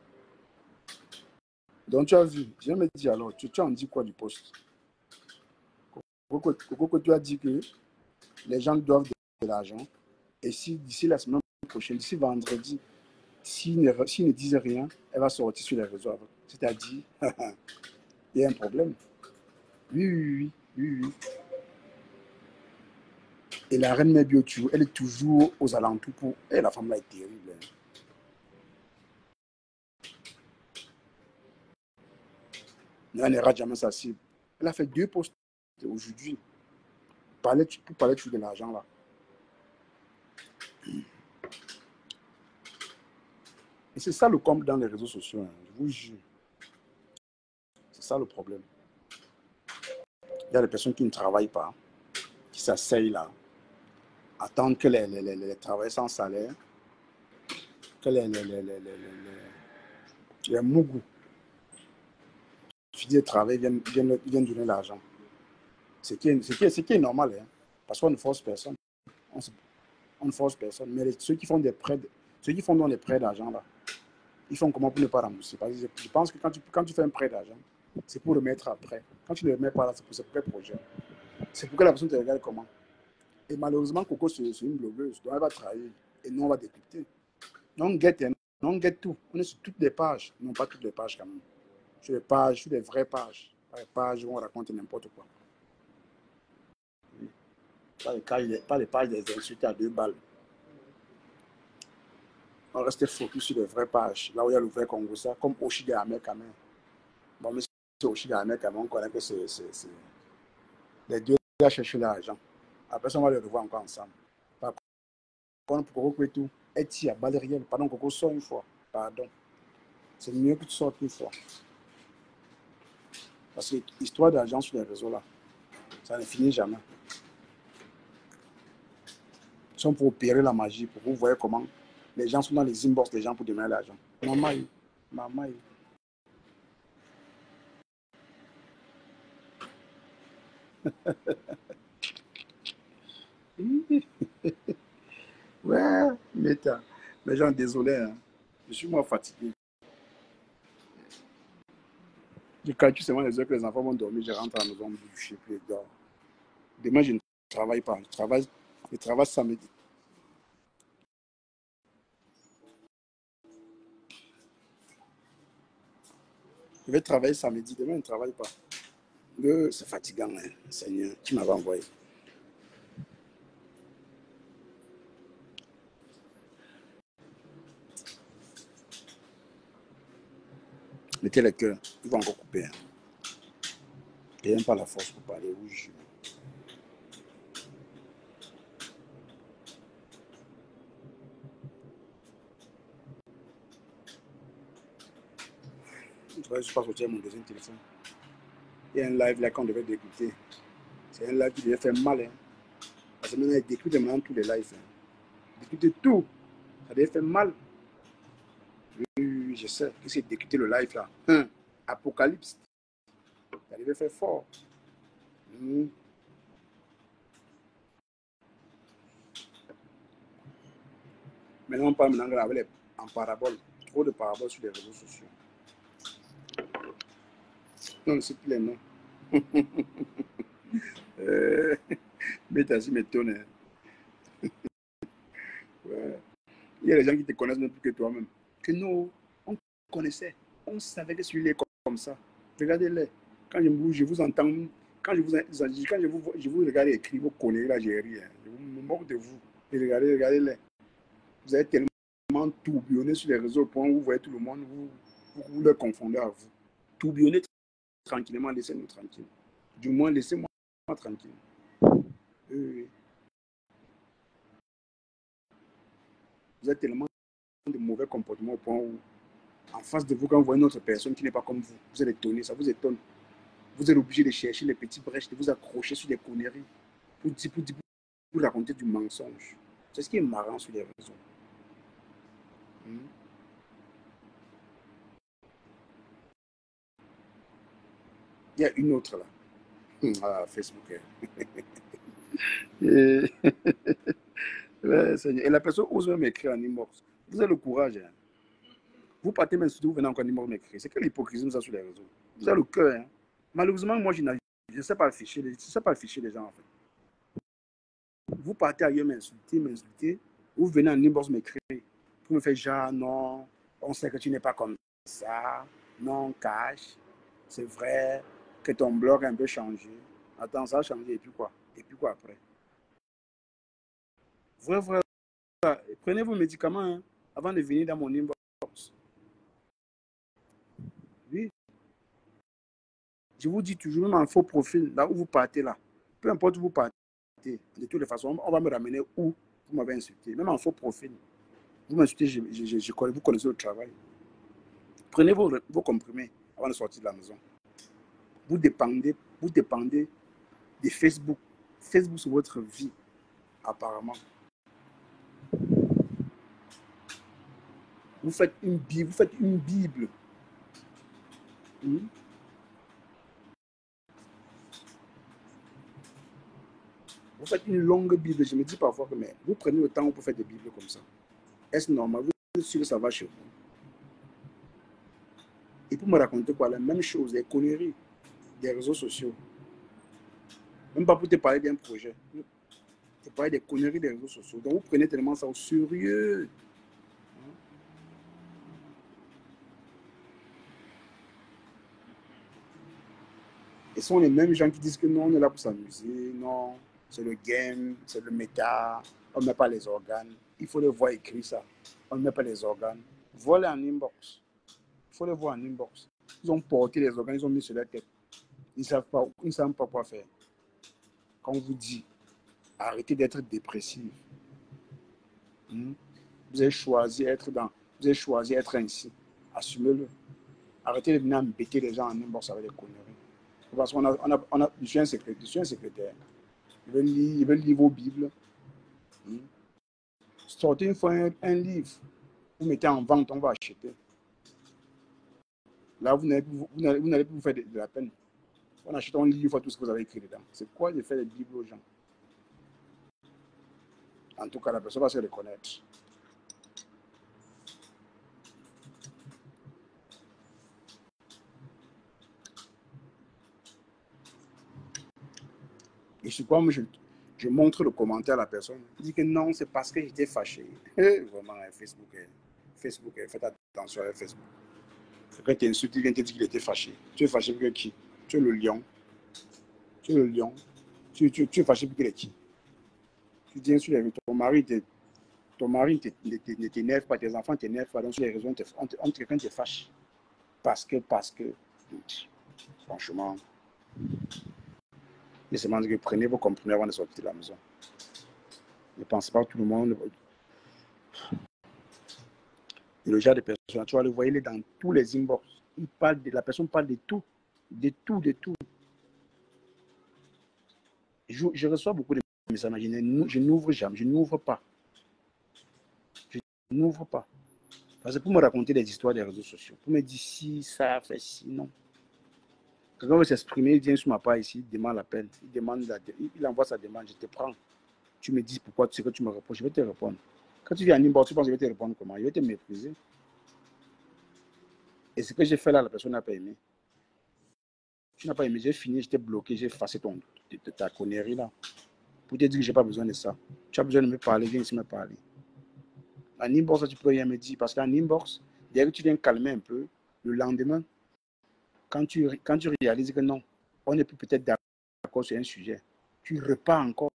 A: Donc tu as vu. Viens me dire alors. Tu en dis quoi du poste? Coco, tu as dit que les gens doivent de l'argent. Et si d'ici la semaine prochaine, d'ici vendredi, s'ils ne disent rien, elle va sortir sur les réseaux. C'est-à-dire, il y a un problème. Oui. Et la reine Mebiotu, elle est toujours aux alentours pour... Et la femme là est terrible. Hein. Elle ne rate jamais sa cible. Elle a fait 2 posts aujourd'hui pour parler toujours de l'argent là. Et c'est ça le comble dans les réseaux sociaux. Hein. Je vous jure. C'est ça le problème. Il y a des personnes qui ne travaillent pas, qui s'asseyent là, attendent que les travailleurs sans salaire, que les mougous qui de travail viennent donner l'argent. Ce qui est normal, hein, parce qu'on ne force personne. On ne force personne. Mais ceux qui font donc des prêts d'argent là, ils font comment pour ne pas rembourser? Parce que je pense que quand tu fais un prêt d'argent, c'est pour le mettre après. Quand tu ne le mets pas là, c'est pour quel projet? C'est pour que la personne te regarde comment? Et malheureusement, Coco, c'est une blogueuse. Donc, elle va travailler. Et nous, on va décrypter. Non, on get tout. On est sur toutes les pages. Non, pas toutes les pages quand même. Sur les pages, sur les vraies pages. Pas les pages où on raconte n'importe quoi. Oui. Pas les pages des insultes à 2 balles. On reste focus sur les vraies pages. Là où il y a le vrai Congo, ça, comme Oshiga Ahmed Kamen. Bon, mais c'est Oshiga Ahmed Kamen, on connaît que c'est les deux gars cherchent l'argent. Après ça, on va les revoir encore ensemble. Par contre, pour Coco et tout, est-il à balle réelle? Pardon, Coco, sort une fois. Pardon. C'est mieux que tu sortes une fois. Parce que l'histoire d'argent sur les réseaux là, ça ne finit jamais. Ils sont pour opérer la magie, pour vous voyez comment les gens sont dans les inbox des gens pour demander l'argent. Maman, maman. Ouais, mais gens, désolé, hein. Je suis moi fatigué. Je calcule seulement les heures que les enfants vont dormir, je rentre à la maison, je sais plus, je dors. Demain, je ne travaille pas. Je travaille samedi. Je vais travailler samedi, demain, je ne travaille pas. C'est fatigant, hein, Seigneur, qui m'avait envoyé. Mettez le cœur, ils vont encore couper. Hein. Je n'ai même pas la force pour parler, oui, je... Je suis pas sorti à mon deuxième téléphone. Il y a un live là qu'on devait dégoûter. C'est un live qui devait faire mal. Hein. Parce que maintenant, il dégoûte maintenant tous les lives. Hein. Dégoûter tout. Ça devait faire mal. Oui, je sais. Qu'est-ce que dégoûter le live là? Hein. Apocalypse. Ça devait faire fort. Maintenant, on parle maintenant avec en parabole. Trop de paraboles sur les réseaux sociaux. Non, c'est plus les noms. Mais t'as si m'étonne. Hein. Ouais. Il y a des gens qui te connaissent même plus que toi-même. Que nous, on connaissait. On savait que celui-là est comme ça. Regardez-les. Quand je vous entends, quand je vous regarde écrire vos conneries là, j'ai ri. Hein. Je me moque de vous. Et regardez-les. Vous êtes tellement tourbillonné sur les réseaux au point où vous voyez tout le monde, vous le confondez à vous. Tourbillonnez tranquillement, laissez-nous tranquilles. Du moins, laissez-moi tranquille. Oui. Vous êtes tellement de mauvais comportements au point où, en face de vous, quand vous voyez une autre personne qui n'est pas comme vous, vous êtes étonné, ça vous étonne. Vous êtes obligé de chercher les petits brèches, de vous accrocher sur des conneries pour raconter du mensonge. C'est ce qui est marrant sur les réseaux. Il y a une autre là. Ah, Facebook. Et... ouais, et la personne ose même écrire en inbox. Vous avez le courage. Hein. Vous partez même si vous venez encore en inbox m'écrire. C'est quelle hypocrisie ça sur les réseaux. Vous avez le cœur. Hein. Malheureusement, moi, je ne sais pas afficher les gens en fait. Vous partez ailleurs m'insulter. Vous venez en inbox m'écrire. Pour me faire genre, non, on sait que tu n'es pas comme ça. Non, cache. C'est vrai que ton blog a un peu changé. Attends, ça a changé et puis quoi? Et puis quoi après? Vrai. Prenez vos médicaments hein, avant de venir dans mon inbox. Oui. Je vous dis toujours, même en faux profil, là où vous partez là, peu importe où vous partez, de toutes les façons, on va me ramener où vous m'avez insulté. Même en faux profil. Vous m'insultez, vous connaissez le travail. Prenez vos comprimés avant de sortir de la maison. Vous dépendez de Facebook. Facebook, c'est votre vie, apparemment. Vous faites une Bible. Vous faites une longue Bible. Je me dis parfois que mais vous prenez le temps pour faire des Bibles comme ça. Est-ce normal? Vous êtes sûr que ça va chez vous? Et pour me raconter quoi? La même chose, les conneries des réseaux sociaux. Même pas pour te parler d'un projet. C'est pas des conneries des réseaux sociaux. Donc, vous prenez tellement ça au sérieux. Et ce sont les mêmes gens qui disent que non, on est là pour s'amuser, non, c'est le game, c'est le méta, on ne met pas les organes. Il faut les voir écrire ça. On ne met pas les organes. Voilà en inbox. Il faut les voir en inbox. Ils ont porté les organes, ils ont mis sur la tête. Ils ne savent pas quoi faire. Quand on vous dit, arrêtez d'être dépressif. Vous avez choisi d'être ainsi. Assumez-le. Arrêtez de venir embêter les gens en inbox avec des conneries. Parce qu'on je suis un secrétaire. Ils veulent lire vos Bibles. Sortez une fois un livre. Vous mettez en vente, on va acheter. Là, vous n'allez plus vous faire de la peine. On achète un livre, tout ce que vous avez écrit dedans. C'est quoi de faire des Bibles aux gens? En tout cas, la personne va se reconnaître. Et sur quoi moi, je montre le commentaire à la personne. Il dit que non, c'est parce que j'étais fâché. Vraiment, Facebook, faites attention avec Facebook. Quand tu insultes, il vient te dire qu'il était fâché. Tu es fâché pour qui? Tu es le lion. Tu es le lion. Tu es fâché pour qu'il est qui? Tu dis insultes, ton mari ne t'énerve pas, tes enfants ne t'énervent pas. Donc, sur les raisons, quelqu'un te fâche. Parce que, franchement, laissez-moi dire que prenez vos comprimés avant de sortir de la maison. Ne pensez pas que tout le monde. Et le genre de personne, tu vas le voir, il est dans tous les inbox. La personne parle de tout. De tout, de tout. Je reçois beaucoup de messages, je n'ouvre jamais, je n'ouvre pas. Je n'ouvre pas. Parce que pour me raconter des histoires des réseaux sociaux, pour me dire si, ça, fait si, non. Quelqu'un veut s'exprimer, il vient sur ma page ici, il demande l'appel, il envoie sa demande, je te prends. Tu me dis pourquoi tu sais que tu me reproches, je vais te répondre. Quand tu viens en inbox, tu penses que je vais te répondre comment? Je vais te mépriser. Et ce que j'ai fait là, la personne n'a pas aimé. Tu n'as pas aimé, j'ai fini, je t'ai bloqué, j'ai effacé ta connerie là. Pour te dire que je n'ai pas besoin de ça. Tu as besoin de me parler, viens ici me parler. En inbox, tu peux rien me dire. Parce qu'en inbox, dès que tu viens calmer un peu, le lendemain, quand tu réalises que non, on n'est plus peut-être d'accord sur un sujet, tu repars encore.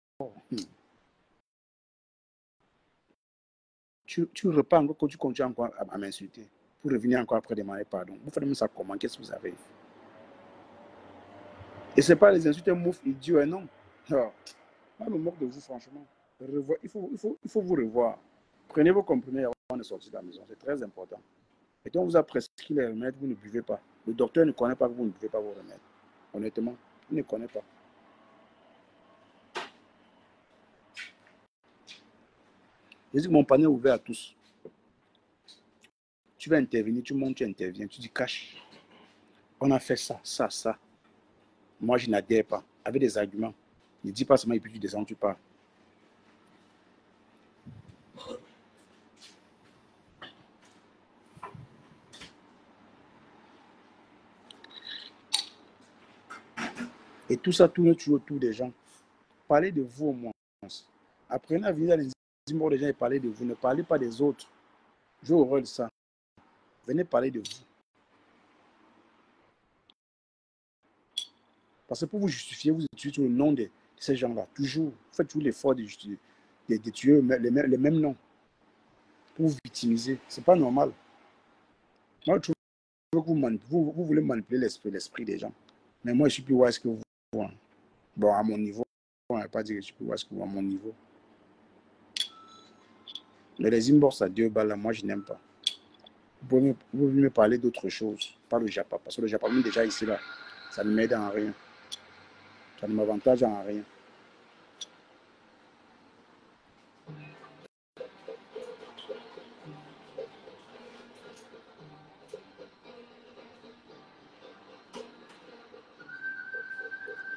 A: Tu repars encore quand tu continues encore à m'insulter. Pour revenir encore après demander pardon. Vous faites même ça comment? Qu'est-ce que vous avez? Et ce n'est pas les insultes moufs idiots, non. Moi, je me moque de vous, franchement. Il faut vous revoir. Prenez vos comprimés avant de sortir de la maison. C'est très important. Et quand on vous a prescrit les remèdes, vous ne buvez pas. Le docteur ne connaît pas que vous ne buvez pas vos remèdes. Honnêtement, il ne connaît pas. Je dis que mon panel est ouvert à tous. Tu vas intervenir, tu montes, tu interviens, tu dis cache. On a fait ça, ça, ça. Moi, je n'adhère pas. Avec des arguments. Ne dis pas seulement et puis tu descends, tu pars. Et tout ça tourne toujours autour des gens. Parlez de vous au moins. Apprenez à venir dans les immeubles des gens et parler de vous. Ne parlez pas des autres. J'ai horreur de ça. Venez parler de vous. Parce que pour vous justifier, vous utilisez le nom de ces gens-là. Toujours. Faites toujours l'effort de tuer les mêmes noms. Pour vous victimiser. Ce n'est pas normal. Moi, je trouve que vous voulez manipuler l'esprit des gens. Mais moi, je suis plus wise que vous. Bon, à mon niveau, on ne va pas dire que je suis plus wise que vous à mon niveau. Mais les inbox à 2 balles, là, moi, je n'aime pas. Vous pouvez me parler d'autre chose, pas le Japon. Parce que le Japon, déjà ici, là, ça ne m'aide en rien. Ça ne m'avantage en rien.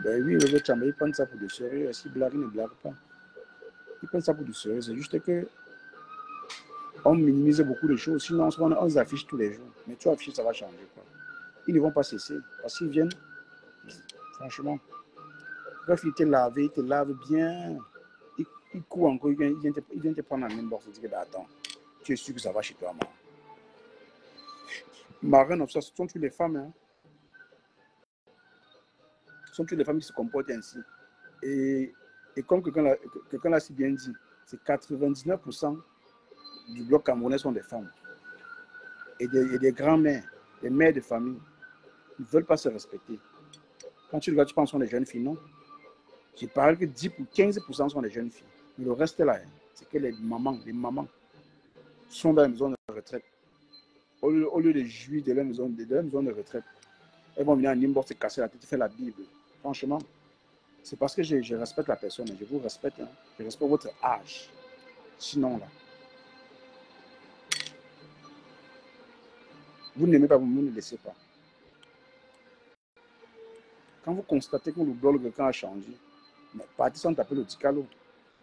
A: Ben oui, le Chamba, ils prennent ça pour du sérieux. Est-ce qu'ils blaguent, ils ne blaguent pas. Ils prennent ça pour du sérieux. C'est juste que on minimise beaucoup de choses. Sinon, on les affiche tous les jours. Mais tu affiches, ça va changer. Quoi. Ils ne vont pas cesser. Parce qu'ils viennent, franchement, bref, ils te lavent bien. il court encore, il vient te prendre en inbox et dire, attends, tu es sûr que ça va chez toi, moi. Marin, ce sont toutes les femmes, hein. Ce sont toutes les femmes qui se comportent ainsi. Et comme quelqu'un l'a si bien dit, c'est 99% du bloc camerounais sont des femmes. Et des grands-mères, des mères de famille. Ils ne veulent pas se respecter. Quand tu regardes, tu penses que ce sont des jeunes filles, non? Je parle que 10 ou 15% sont des jeunes filles. Mais le reste là, c'est que les mamans sont dans la maison de retraite. Au lieu de jouir de leur maison de retraite, elles vont venir en inbox se casser la tête, faire la Bible. Franchement, c'est parce que je respecte la personne, je vous respecte, hein. Je respecte votre âge. Sinon, là, vous n'aimez pas, vous ne laissez pas. Quand vous constatez que le blog de quelqu'un a changé, partez sans taper le Ticalo.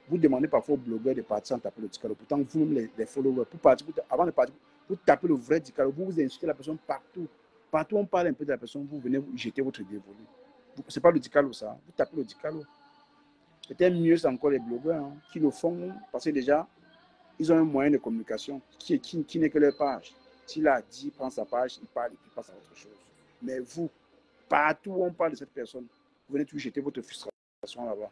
A: Vous demandez parfois aux blogueurs de partir sans taper le Ticalo. Pourtant, vous-même, les followers, avant de partir, vous tapez le vrai Ticalo, vous insultez la personne partout. Partout, on parle un peu de la personne, vous venez vous jeter votre dévolu. Ce n'est pas le Ticalo, ça. Vous tapez le Ticalo. Peut-être mieux, c'est encore les blogueurs, hein, qui le font parce que déjà, ils ont un moyen de communication qui n'est que leur page. S'il a dit, il prend sa page, il parle et puis il passe à autre chose. Mais vous, partout où on parle de cette personne, vous venez toujours jeter votre frustration là-bas.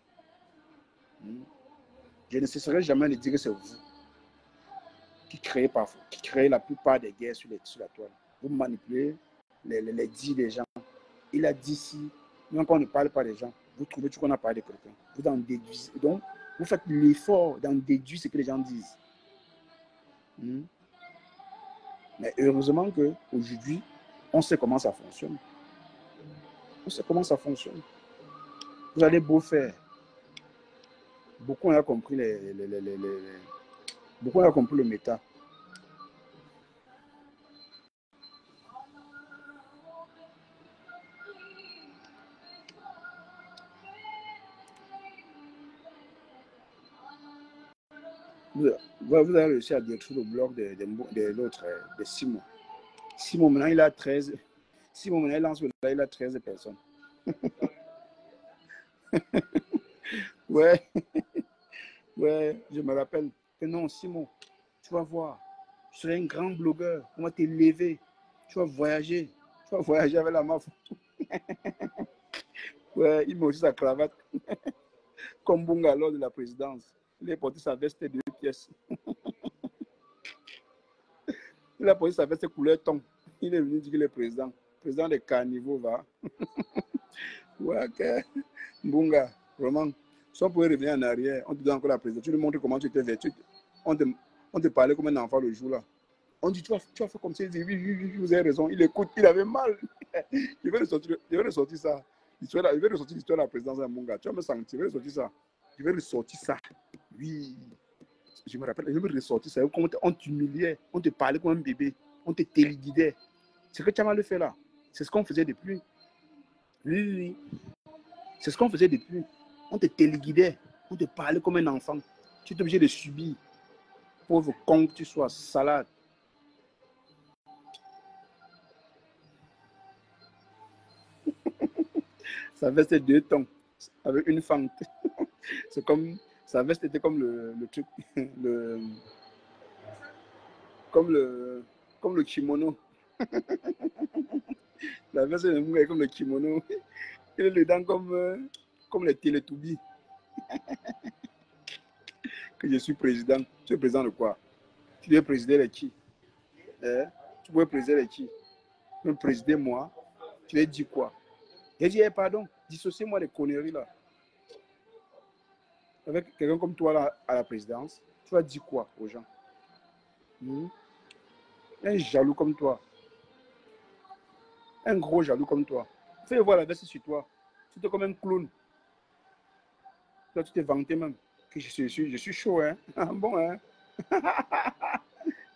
A: Je ne cesserai jamais de dire que c'est vous qui créez la plupart des guerres sur la toile. Vous manipulez les dits des gens. Il a dit si, même quand on ne parle pas des gens, vous trouvez qu'on a parlé de quelqu'un. Vous en déduisez. Donc, vous faites l'effort d'en déduire ce que les gens disent. Mais heureusement qu'aujourd'hui, on sait comment ça fonctionne. On sait comment ça fonctionne. Vous allez beau faire. Beaucoup ont compris beaucoup ont compris le méta. Vous avez réussi à détruire le blog de l'autre, de Simon. Simon, maintenant, il a 13. Simon, maintenant, il lance le live, il a 13 personnes. Ouais, ouais, je me rappelle que non, Simon, tu vas voir, tu seras un grand blogueur, on va t'élever, tu vas voyager avec la mafia. Ouais, il met aussi sa cravate, comme Bunga lors de la présidence. Il a porté sa veste de 2 pièces. Il a porté sa veste couleur thon. Il est venu dire qu'il est président des carnivaux, va. Ouais, ok. Bunga, vraiment. Si on pouvait revenir en arrière, on te donne encore la présidence. Tu lui montres comment tu étais vêtu. On te parlait comme un enfant le jour là. On dit, tu vas faire comme ça. Il dit, oui, vous avez raison. Il écoute, il avait mal. Je vais ressortir ça. Je vais ressortir l'histoire de la présidence de Bunga. Tu vas me sentir, je vais ressortir ça. Je vais ressortir ça. Oui. Je me rappelle, je vais ressortir ça. On t'humiliait. On te parlait comme un bébé. On te téléguidait. C'est ce que tu as mal fait là. C'est ce qu'on faisait depuis. Oui. C'est ce qu'on faisait depuis. On te téléguidait. On te parlait comme un enfant. Tu es obligé de subir. Pauvre con que tu sois, salade. Sa veste 2 tons avec une fente. C'est comme sa veste était comme le truc, comme le kimono. La veste est comme le kimono. Il est dedans comme les Télétoubis. Que je suis président. Tu es président de quoi? Tu dois présider les qui? Tu pouvais présider les qui? Tu veux présider moi? Tu lui dis quoi? J'ai dit, pardon, dissociez-moi les conneries là. Avec quelqu'un comme toi là, à la présidence, tu vas dire quoi aux gens? Un jaloux comme toi. Un gros jaloux comme toi. Fais voir la veste sur toi. Tu es comme un clown. Là, tu t'es vanté même. Que je suis chaud, hein. Bon, hein.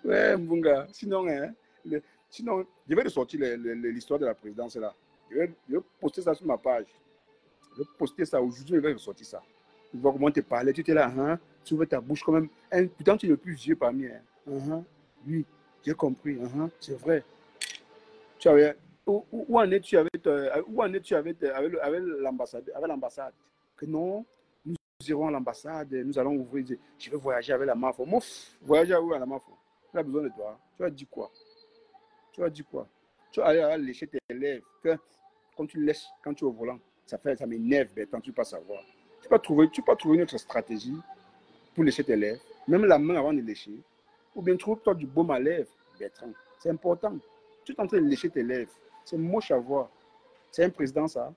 A: Ouais, Mbunga. Sinon, je vais ressortir l'histoire de la présidence là. Je vais poster ça sur ma page. Je vais poster ça aujourd'hui, je vais ressortir ça. Tu vois comment tu parlais, tu étais là, hein? Tu ouvres ta bouche quand même. Pourtant, tu es le plus vieux parmi. Hein? Oui, j'ai compris. C'est vrai. Tu avais, où en es-tu avec l'ambassade? Que non, nous irons à l'ambassade, nous allons ouvrir, je vais voyager avec la MAFO. Mouf, voyager où à la MAFO? Tu as besoin de toi. Tu vas dire quoi? Tu vas dire quoi? Tu vas aller lécher tes lèvres. Quand tu lèches, quand tu es au volant, ça m'énerve, quand tu ne peux pas savoir. Tu peux trouver une autre stratégie pour lécher tes lèvres, même la main avant de lécher. Ou bien trouve-toi du baume à lèvres, Bertrand. C'est important. Tu es en train de lécher tes lèvres. C'est moche à voir. C'est un président, ça.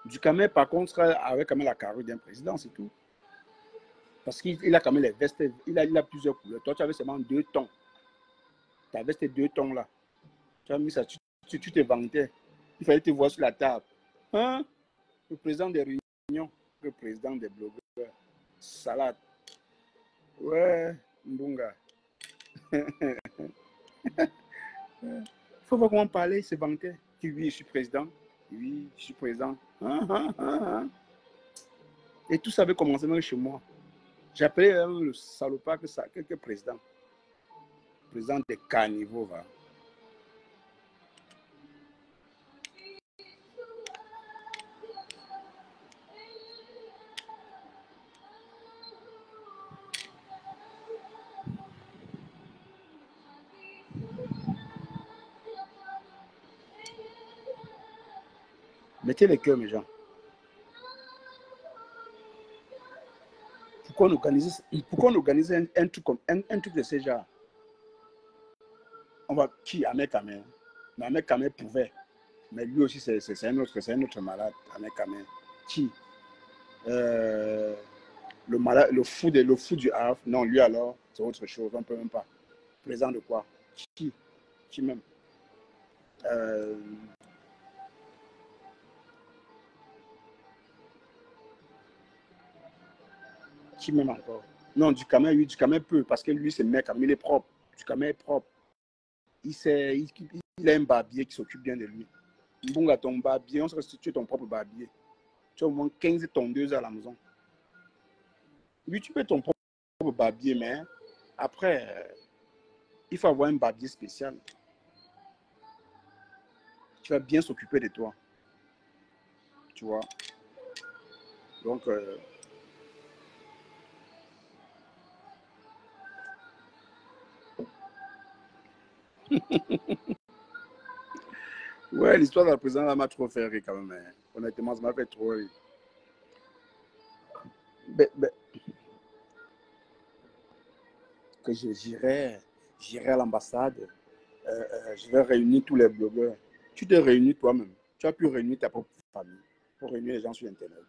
A: Ducamel, par contre, avait quand même la carrure d'un président, c'est tout. Parce qu'il a quand même les vestes, il a plusieurs couleurs. Toi, tu avais seulement 2 tons. Ta veste est 2 tons là. Tu as mis ça, tu te vantais. Il fallait te voir sur la table. Hein? Le président des réunions, le président des blogueurs. Salade. Ouais, Mbunga. Il faut voir comment parler, il se vantait. Oui, je suis président. Oui, je suis président. Et tout ça avait commencé même chez moi. J'appelais le salopard que ça, quelques présidents. Président des caniveaux, va. Mettez les cœurs, mes gens. Pourquoi on organise un truc comme un truc de ce genre? On va qui Ahmed Kamel? Mais Ahmed Kamel pouvait. Mais lui aussi, c'est un autre malade, Ahmed Kamel. Qui le malade, le fou du Havre. Non, lui alors, c'est autre chose. On ne peut même pas. Président de quoi? Qui même? Qui même encore? Non, Ducamel, oui, Ducamel peut, parce que lui, c'est mec, il est propre. Ducamel est propre. Il a un barbier qui s'occupe bien de lui. Mbunga, ton barbier, on se restitue ton propre barbier. Tu as au moins 15 tondeuses à la maison. Oui, tu peux ton propre barbier, mais après, il faut avoir un barbier spécial. Tu vas bien s'occuper de toi. Tu vois. Donc, ouais, l'histoire de la présidente m'a trop fait rire quand même. Hein. Honnêtement, ça m'a fait trop rire. Que j'irai à l'ambassade, je vais réunir tous les blogueurs. Tu te réunis toi-même. Tu as pu réunir ta propre famille pour réunir les gens sur Internet.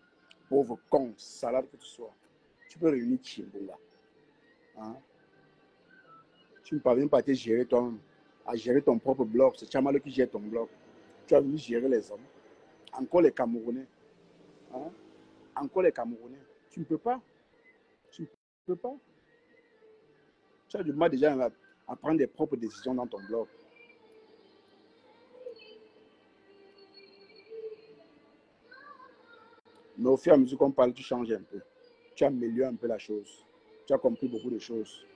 A: Pauvre con, salade que tu sois. Tu peux réunir Chimbunga. Hein? Tu ne parviens pas à te gérer toi-même, à gérer ton propre blog. C'est Chamalo qui gère ton blog. Tu as voulu gérer les hommes. Encore les Camerounais. Hein? Encore les Camerounais. Tu ne peux pas. Tu ne peux pas. Tu as du mal déjà à prendre des propres décisions dans ton blog. Mais au fur et à mesure qu'on parle, tu changes un peu. Tu améliores un peu la chose. Tu as compris beaucoup de choses.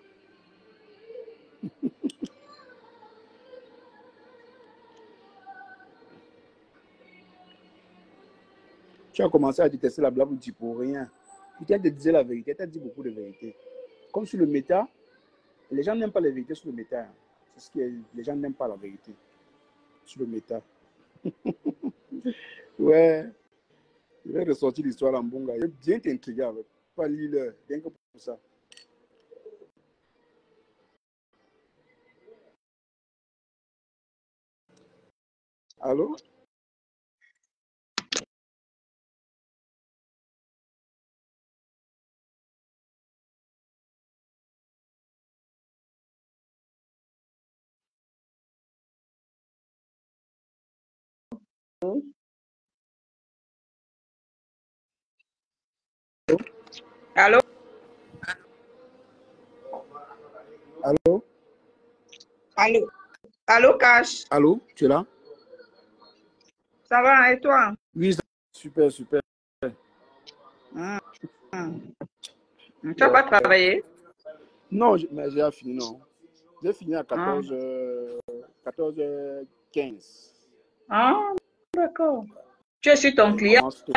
A: Tu as commencé à détester la blague pour rien. Peut-être te disait la vérité, tu as dit beaucoup de vérité. Comme sur le méta, les gens n'aiment pas la vérité sur le méta. C'est ce que les gens n'aiment pas la vérité sur le méta. Ouais, je vais ressortir l'histoire en Mbunga. Je vais bien t'intriguer avec. Pas lire rien que pour ça. Allô?
B: Allô?
A: Allô?
B: Allô? Allô, Cash?
A: Allô? Tu es là?
B: Ça va, et toi?
A: Oui, super, super.
B: Hmm. Tu n'as
A: Ouais.
B: pas travaillé?
A: Non, mais j'ai fini, non. J'ai fini à
B: Ah,
A: 14h15.
B: ah, d'accord. Tu es sur ton
A: Je
B: client?
A: commence tout.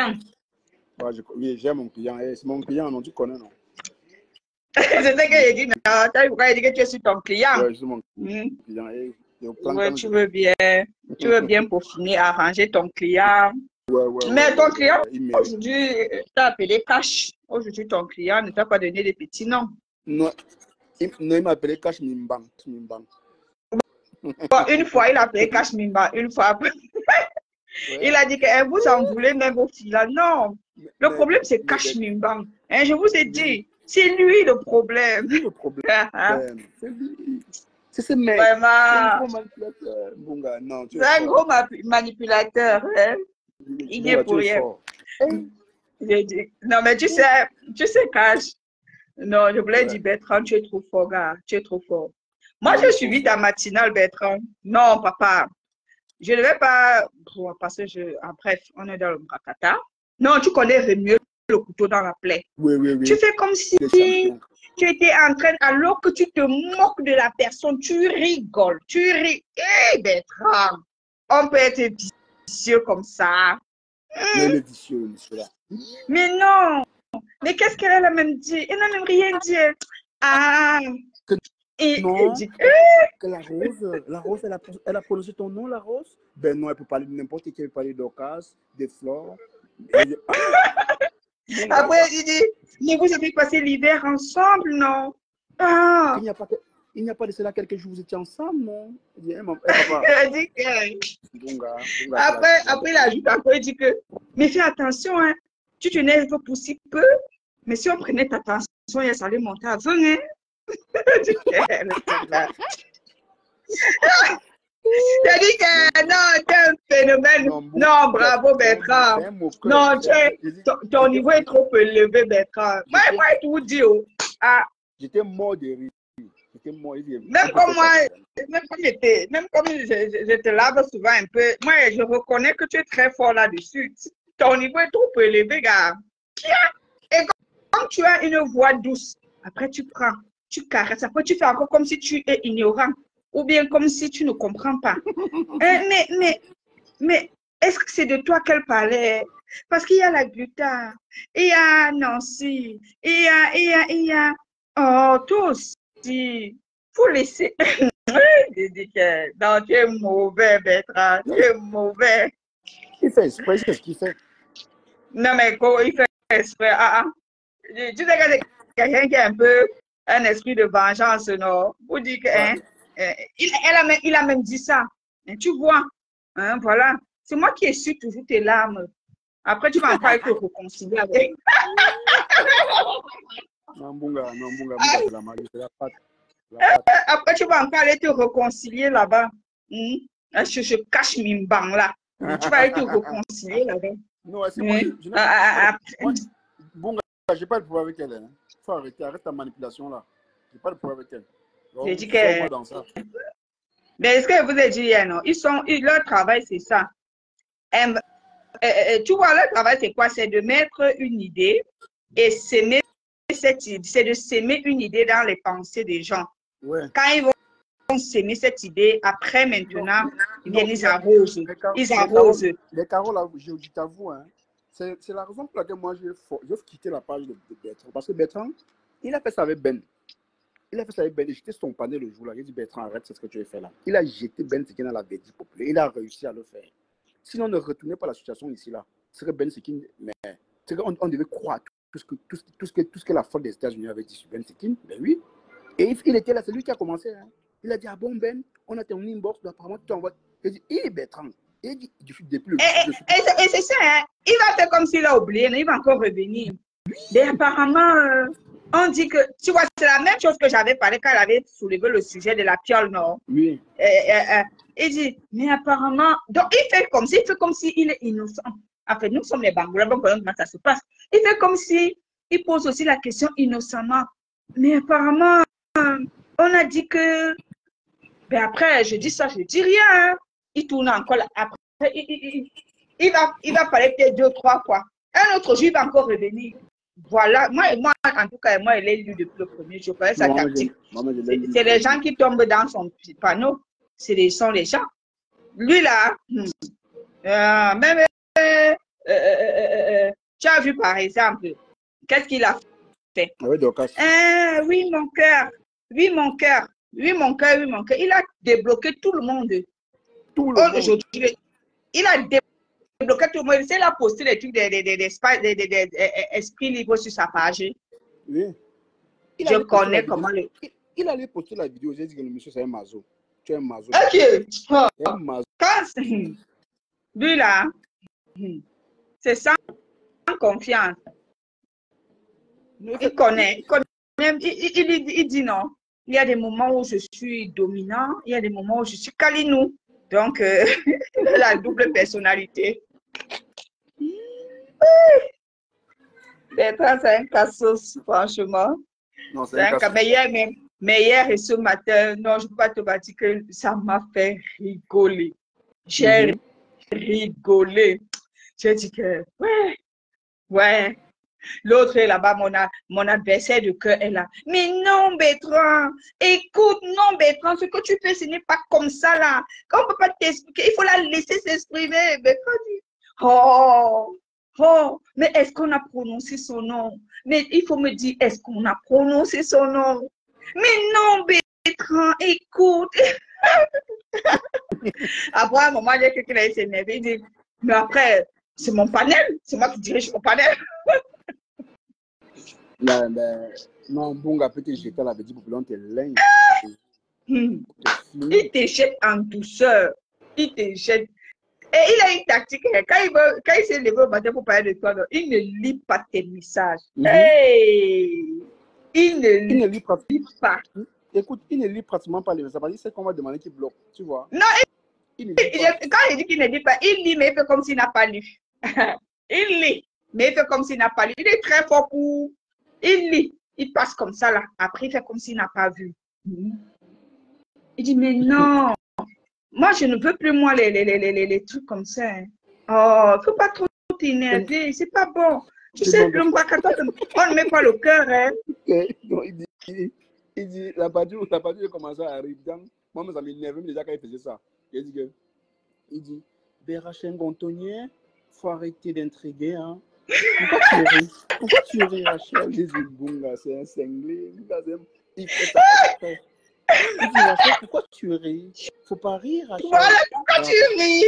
A: Ouais, oui, j'ai mon client. C'est mon client, non, tu connais, non?
B: C'est ce que j'ai dit. Non, tu as dit que tu es sur ton client.
A: Ouais, c'est mon
B: Hmm.
A: client.
B: Ouais, tu veux bien peaufiner, arranger ton client.
A: Ouais,
B: Mais ton client,
A: il mérite.
B: aujourd'hui, t'a appelé Cash. Aujourd'hui, ton client ne t'a pas donné des petits noms.
A: Non, il m'a appelé Cash Mimbang.
B: Bon, une fois, il a appelé Cash Mimba. Une fois après,
A: Ouais.
B: il a dit que vous en voulez même vos filles là. Non. Le problème, c'est Cash Mimba. Hein, je vous ai dit, c'est lui le problème.
A: C'est lui le problème. C'est lui. C'est ce mec.
B: Vraiment.
A: C'est un gros manipulateur. Bunga, non, tu es
B: C'est un
A: fort.
B: gros manipulateur. Hein. Il n'y est
A: Bunga,
B: pour
A: tu es
B: rien.
A: fort.
B: J'ai dit, non, mais tu sais, Cash. Non, je voulais
A: Ouais.
B: dire, Bertrand, tu es trop fort, gars. Tu es trop fort. Moi,
A: Non,
B: j'ai
A: il est
B: suivi
A: trop
B: ta matinale, Bertrand. Non, papa. Je ne vais pas. Bon, parce que bref, on est dans le Brakata. Non, tu connais mieux le couteau dans la plaie.
A: Oui.
B: Tu fais comme si
A: Il est champion.
B: tu étais en train, alors que tu te moques de la personne, tu rigoles. Tu ris. Hé, Bertrand, on peut être vicieux comme ça.
A: Mais il est vicieux, monsieur-là.
B: Mais non. Mais qu'est-ce qu'elle a même dit? Elle n'a même rien dit. Ah.
A: Non,
B: dit,
A: que la rose, elle a prononcé ton nom, la rose? Ben non, elle peut parler de n'importe qui, elle peut parler d'Ocas, des fleurs.
B: Après, il dit, mais vous avez passé l'hiver ensemble, non? Ah.
A: Il n'y a pas de cela quelques jours, vous étiez ensemble, non? Il dit, papa.
B: Elle dit que...
A: Bunga,
B: Après, il ajoute encore, il dit que, mais fais attention, hein, tu te n'es pour si peu, mais si on prenait ta tension, ça allait monter à 20, hein? T'as dit que non, t'es un phénomène. Non, bravo Bertrand. Non, ton niveau est trop élevé, Bertrand. Moi, je vous dis,
A: j'étais mort de rire.
B: Même comme je te lave souvent un peu, moi, je reconnais que tu es très fort là-dessus. Ton niveau est trop élevé, gars. Et comme tu as une voix douce, après tu prends, tu caresses, après tu fais encore comme si tu es ignorant, ou bien comme si tu ne comprends pas. Mais est-ce que c'est de toi qu'elle parlait? Parce qu'il y a la Gluta, il y a Nancy, il y a... Oh, toi aussi, faut laisser. Je dis que non, tu es mauvais, Bertrand, tu es mauvais.
A: Il fait exprès, c'est ce qu'il fait.
B: Non, mais quoi, il fait exprès. Tu sais que c'est quelqu'un qui a un peu un esprit de vengeance, non? Vous dites que, hein, il a même dit ça. Hein, tu vois, hein, voilà. C'est moi qui ai su toujours tes larmes. Après, tu vas encore te réconcilier avec.
A: Non, Bunga, c'est la magie, c'est la pâte.
B: Après, tu vas encore aller te réconcilier là-bas. Je cache Mimbang là. Tu vas aller te réconcilier là-bas.
A: Non, c'est moi. Bunga, j'ai pas de pouvoir avec elle. Hein. Faut arrêter, arrête ta manipulation là. J'ai pas de pouvoir avec elle.
B: J'ai dit que.
A: Dans ça.
B: Mais est-ce que je vous ai dit hier, non? Leur travail, c'est ça. Tu vois, leur travail, c'est quoi? C'est de mettre une idée et s'aimer cette idée. C'est de s'aimer une idée dans les pensées des gens.
A: Ouais.
B: Quand ils vont s'aimer cette idée, après, maintenant, ils arrosent. Ils arrosent.
A: Les carreaux, là, je t'avoue, hein, c'est la raison pour laquelle moi, j'ai quitté la page de Bertrand. Parce que Bertrand, il a fait ça avec Ben. J'étais son panel le jour là. J'ai dit, Bertrand, arrête, c'est ce que tu as fait là. Il a jeté Ben Sekin dans la Verdi populaire. Il a réussi à le faire. Sinon, on ne retournait pas la situation ici là. C'est que Ben Sekin, mais c'est qu'on devait croire tout ce que la folle des États-Unis avait dit sur Ben Sekin. Ben oui. Et il était là, c'est lui qui a commencé. Hein. Il a dit, ah bon, Ben, on a ton inbox, apparemment, tu t'envoies. Il dit, Bertrand. Il dit, depuis le.
B: Et c'est ça, hein? Il va faire comme s'il a oublié, mais il va encore revenir. Mais apparemment, on dit que, tu vois, c'est la même chose que j'avais parlé quand elle avait soulevé le sujet de la piole, non?
A: Oui.
B: Il dit, mais apparemment, donc il fait comme s'il est innocent. En fait, nous sommes les Bangoulais, bon, comment ça se passe? Il fait comme si il pose aussi la question innocemment. Mais apparemment, on a dit que, ben après, je dis ça, je dis rien. Hein. Il tourne encore, après, il va parler peut-être 2 ou 3 fois. Un autre jour, il va encore revenir. Voilà, moi, en tout cas, moi, elle est lue depuis le premier jour. Sa tactique. C'est les gens qui tombent dans son panneau. Sont les gens. Lui, là, même, Tu as vu par exemple, qu'est-ce qu'il a fait?
A: Avec Dorcas.
B: Oui, mon cœur. Oui, mon cœur. Oui, mon cœur, oui, mon cœur. Il a débloqué tout le monde.
A: Tout le monde.
B: Aujourd'hui, il a débloqué tout le monde. Il a posté des trucs des esprits libres sur sa page.
A: Oui.
B: Je connais comment le...
A: Il allait poster la vidéo. J'ai dit que le monsieur, c'est un mazo. Tu es un mazo.
B: Ok.
A: Un mazo.
B: Quand... Lui là, c'est sans confiance. Il connaît. Il dit non. Il y a des moments où je suis dominant, il y a des moments où je suis calinou. Donc, la double personnalité. Bertrand, c'est un cassos, franchement.
A: Non, c'est un cassos.
B: Mais hier et ce matin, non, je ne peux pas te dire que ça m'a fait rigoler. J'ai rigolé. J'ai dit que, ouais. L'autre est là-bas, mon adversaire de cœur est là. Mais non, Bertrand, écoute, non, Bertrand, ce que tu fais, ce n'est pas comme ça, là. Quand on ne peut pas t'expliquer, il faut la laisser s'exprimer. Bertrand dit, mais est-ce qu'on a prononcé son nom? Mais il faut me dire, est-ce qu'on a prononcé son nom? Mais non, Bertrand, écoute. Après, un moment, il y a quelqu'un qui a s'énervé, il dit, mais après, c'est mon panel, c'est moi qui dirige mon panel.
A: Non, Bunga peut te jeter la petite population, t'es lingue.
B: Il te jette en douceur. Il te jette. Et il a une tactique. Quand il s'est levé au matin pour parler de toi, il ne lit pas tes messages. Hey! Il ne lit pas.
A: Écoute, il ne lit pratiquement pas les messages. Il sait qu'on va demander qu'il bloque. Tu vois?
B: Non, quand il dit qu'il ne lit pas, il lit, mais il fait comme s'il n'a pas lu. Il lit, mais il fait comme s'il n'a pas lu. Il est très fort pour. Il lit, il passe comme ça là. Après, il fait comme s'il n'a pas vu. Il dit, mais non, moi je ne veux plus moi les trucs comme ça. Hein. Oh, il ne faut pas trop t'énerver, c'est pas bon. Tu sais, le Mbakato, on ne met pas le cœur. Hein.
A: Il dit, la partie commence à arriver. Moi, ça m'énerve même déjà quand il faisait ça. Il dit, Bérachène Gontonnier, il faut arrêter d'intriguer. Hein. Pourquoi tu ris, Rachel? J'ai dit, Bunga, c'est un cinglé. Il fait ça. Il dit, Rachel, pourquoi tu ris? Faut pas rire, Rachel.
B: Voilà, pourquoi tu ris?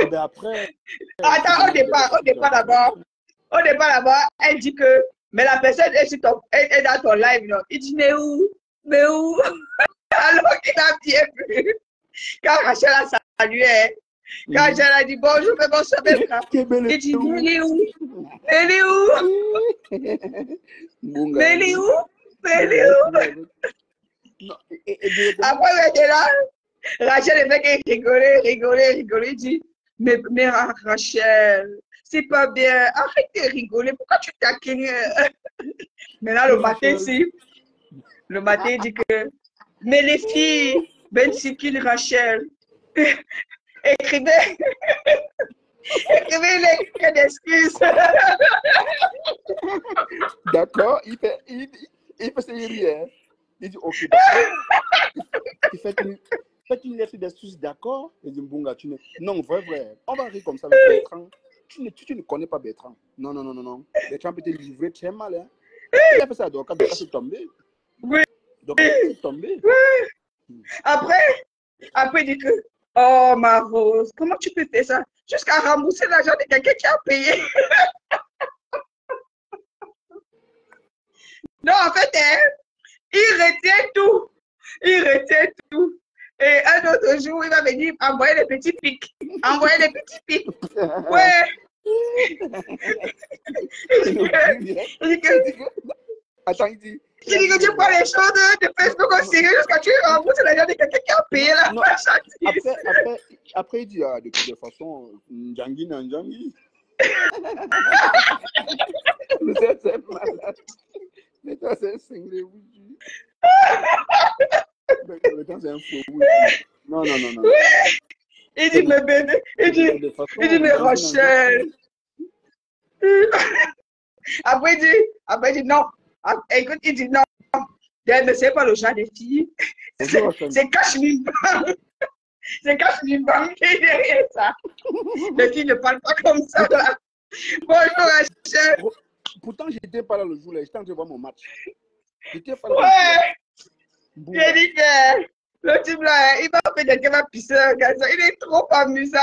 A: Et bien après.
B: Attends, au départ d'abord, elle dit que, mais la personne est dans ton live, non? Il dit, mais où? Alors qu'il a bien vu. Quand Rachel a salué, quand Rachel a dit bonjour, mais bon, ça va. Il dit, mais elle est où? Après, il était là. Rachel, le mec, rigolait. Il dit, mais Rachel, c'est pas bien. Arrête de rigoler. Pourquoi tu taquines? Maintenant, le matin, il dit que, mais les filles, ben c'est qu'il Rachel, écrivez les d'excuses.
A: D'accord, il fait ses rires. Il dit, ok, d'accord. Il fait une lettre d'excuses, d'accord. Il dit, Bunga, non, vrai. On va rire comme ça avec Bertrand. Tu ne connais pas Bertrand. Non. Bertrand peut te livrer très mal. Hein. Il a fait ça, donc Dorcas est tombé.
B: Oui.
A: Dorcas est tombé.
B: Oui. Après, il dit que, oh ma Rose, comment tu peux faire ça? Jusqu'à rembourser l'argent de quelqu'un qui a payé. Non, en fait, il retient tout. Et un autre jour, il va venir envoyer les petits pics. Ouais.
A: Attends, il dit
B: que tu prends les choses de Facebook au sérieux jusqu'à tu rembourses l'argent de quelqu'un qui a payé la
A: après, il dit, de toute façon, Njangi. C'est malade. Mais toi, c'est un cinglé, oui. Mais toi, c'est un faux, oui. Non.
B: Il dit, mais bébé, il dit, mais Rachel. Après, il dit, non. Écoute, il dit, non. Mais c'est pas le genre des filles. C'est Cachemire. C'est Cachemire qui est derrière ça. Les filles ne parlent pas comme ça, là. Bonjour, Rachel.
A: Pourtant, je n'étais pas là le jour-là. J'étais en train de voir mon match. J'étais pas là.
B: Ouais. J'ai dit que le type là, il m'a fait des va pisser un garçon. Il est trop amusant.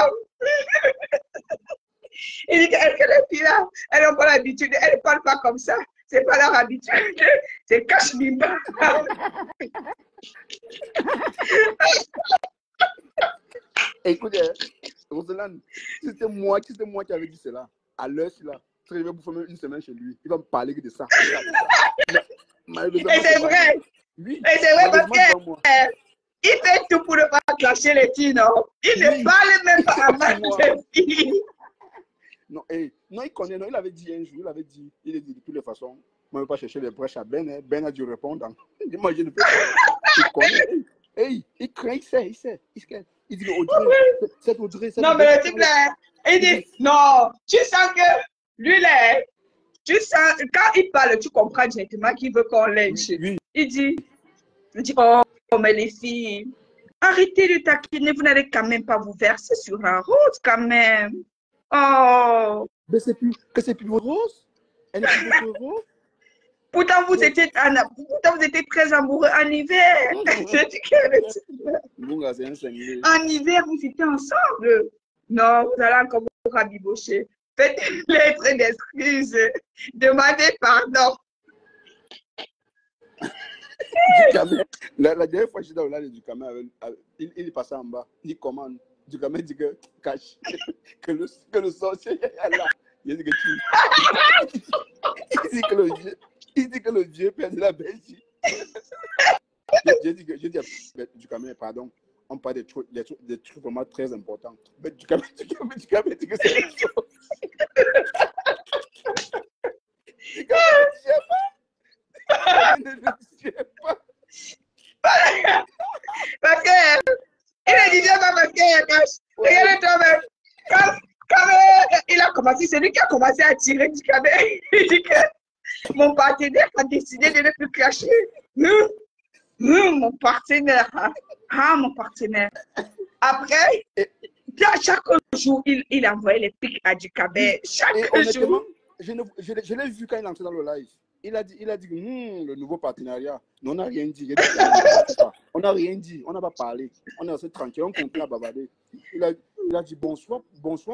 B: Il dit que les filles là, elles n'ont pas l'habitude. Elles ne parlent pas comme ça. C'est pas leur habitude. C'est cache-mimba.
A: Écoute, Roselane, c'était moi qui avais dit cela. À l'heure, là, je vais bouffer même une semaine chez lui. Il va me parler que de ça.
B: Et c'est vrai.
A: Oui.
B: Et c'est vrai parce que il fait tout pour ne pas clasher les filles, non? Il ne parle même pas à les filles.
A: Non, non, il connaît, non, il avait dit un jour, il a dit de toutes les façons, moi, je ne vais pas chercher les brèches à Ben, hein. Ben a dû répondre. Moi, je ne peux pas. Il connaît. Il craint, il sait. Il dit Audrey, c'est Audrey.
B: Non, mais le type là, il dit, non, tu sens que lui là, tu sens, quand il parle, tu comprends directement qu'il veut qu'on lynche.
A: Oui.
B: Il dit, oh, mais les filles, arrêtez de taquiner, vous n'allez quand même pas vous verser sur la route quand même. Oh.
A: Mais c'est plus rose. Elle est plus rose.
B: Pourtant, vous étiez très amoureux en hiver. En hiver, vous étiez ensemble. Non, vous allez encore vous rabibocher. Faites une lettre d'excuse. Demandez pardon.
A: La dernière fois que j'étais dans l'âge du caméra, il est passé en bas. Il commande. Du caméra dit que cache. Que le sorcier est là. Il dit que il dit que le Dieu perd de la Belgique. J'ai dit du caméra, pardon. On parle des trucs vraiment très importants. Mais du caméra dit que c'est une chose. Du caméra dit, je sais pas.
B: Parce que il ne disait pas parce qu'il cache. Regardez toi-même. Quand il a commencé, c'est lui qui a commencé à tirer du caméra. Il dit que mon partenaire a décidé de ne plus cacher. Mon partenaire. Mon partenaire. Après, chaque jour, il envoyait les pics à du caméra. Chaque jour.
A: Je l'ai vu quand il est entré dans le live. Il a dit le nouveau partenariat. Mais on n'a rien dit. On n'a rien dit. On n'a pas parlé. On est assez tranquille. On continue à bavarder. Il a dit bonsoir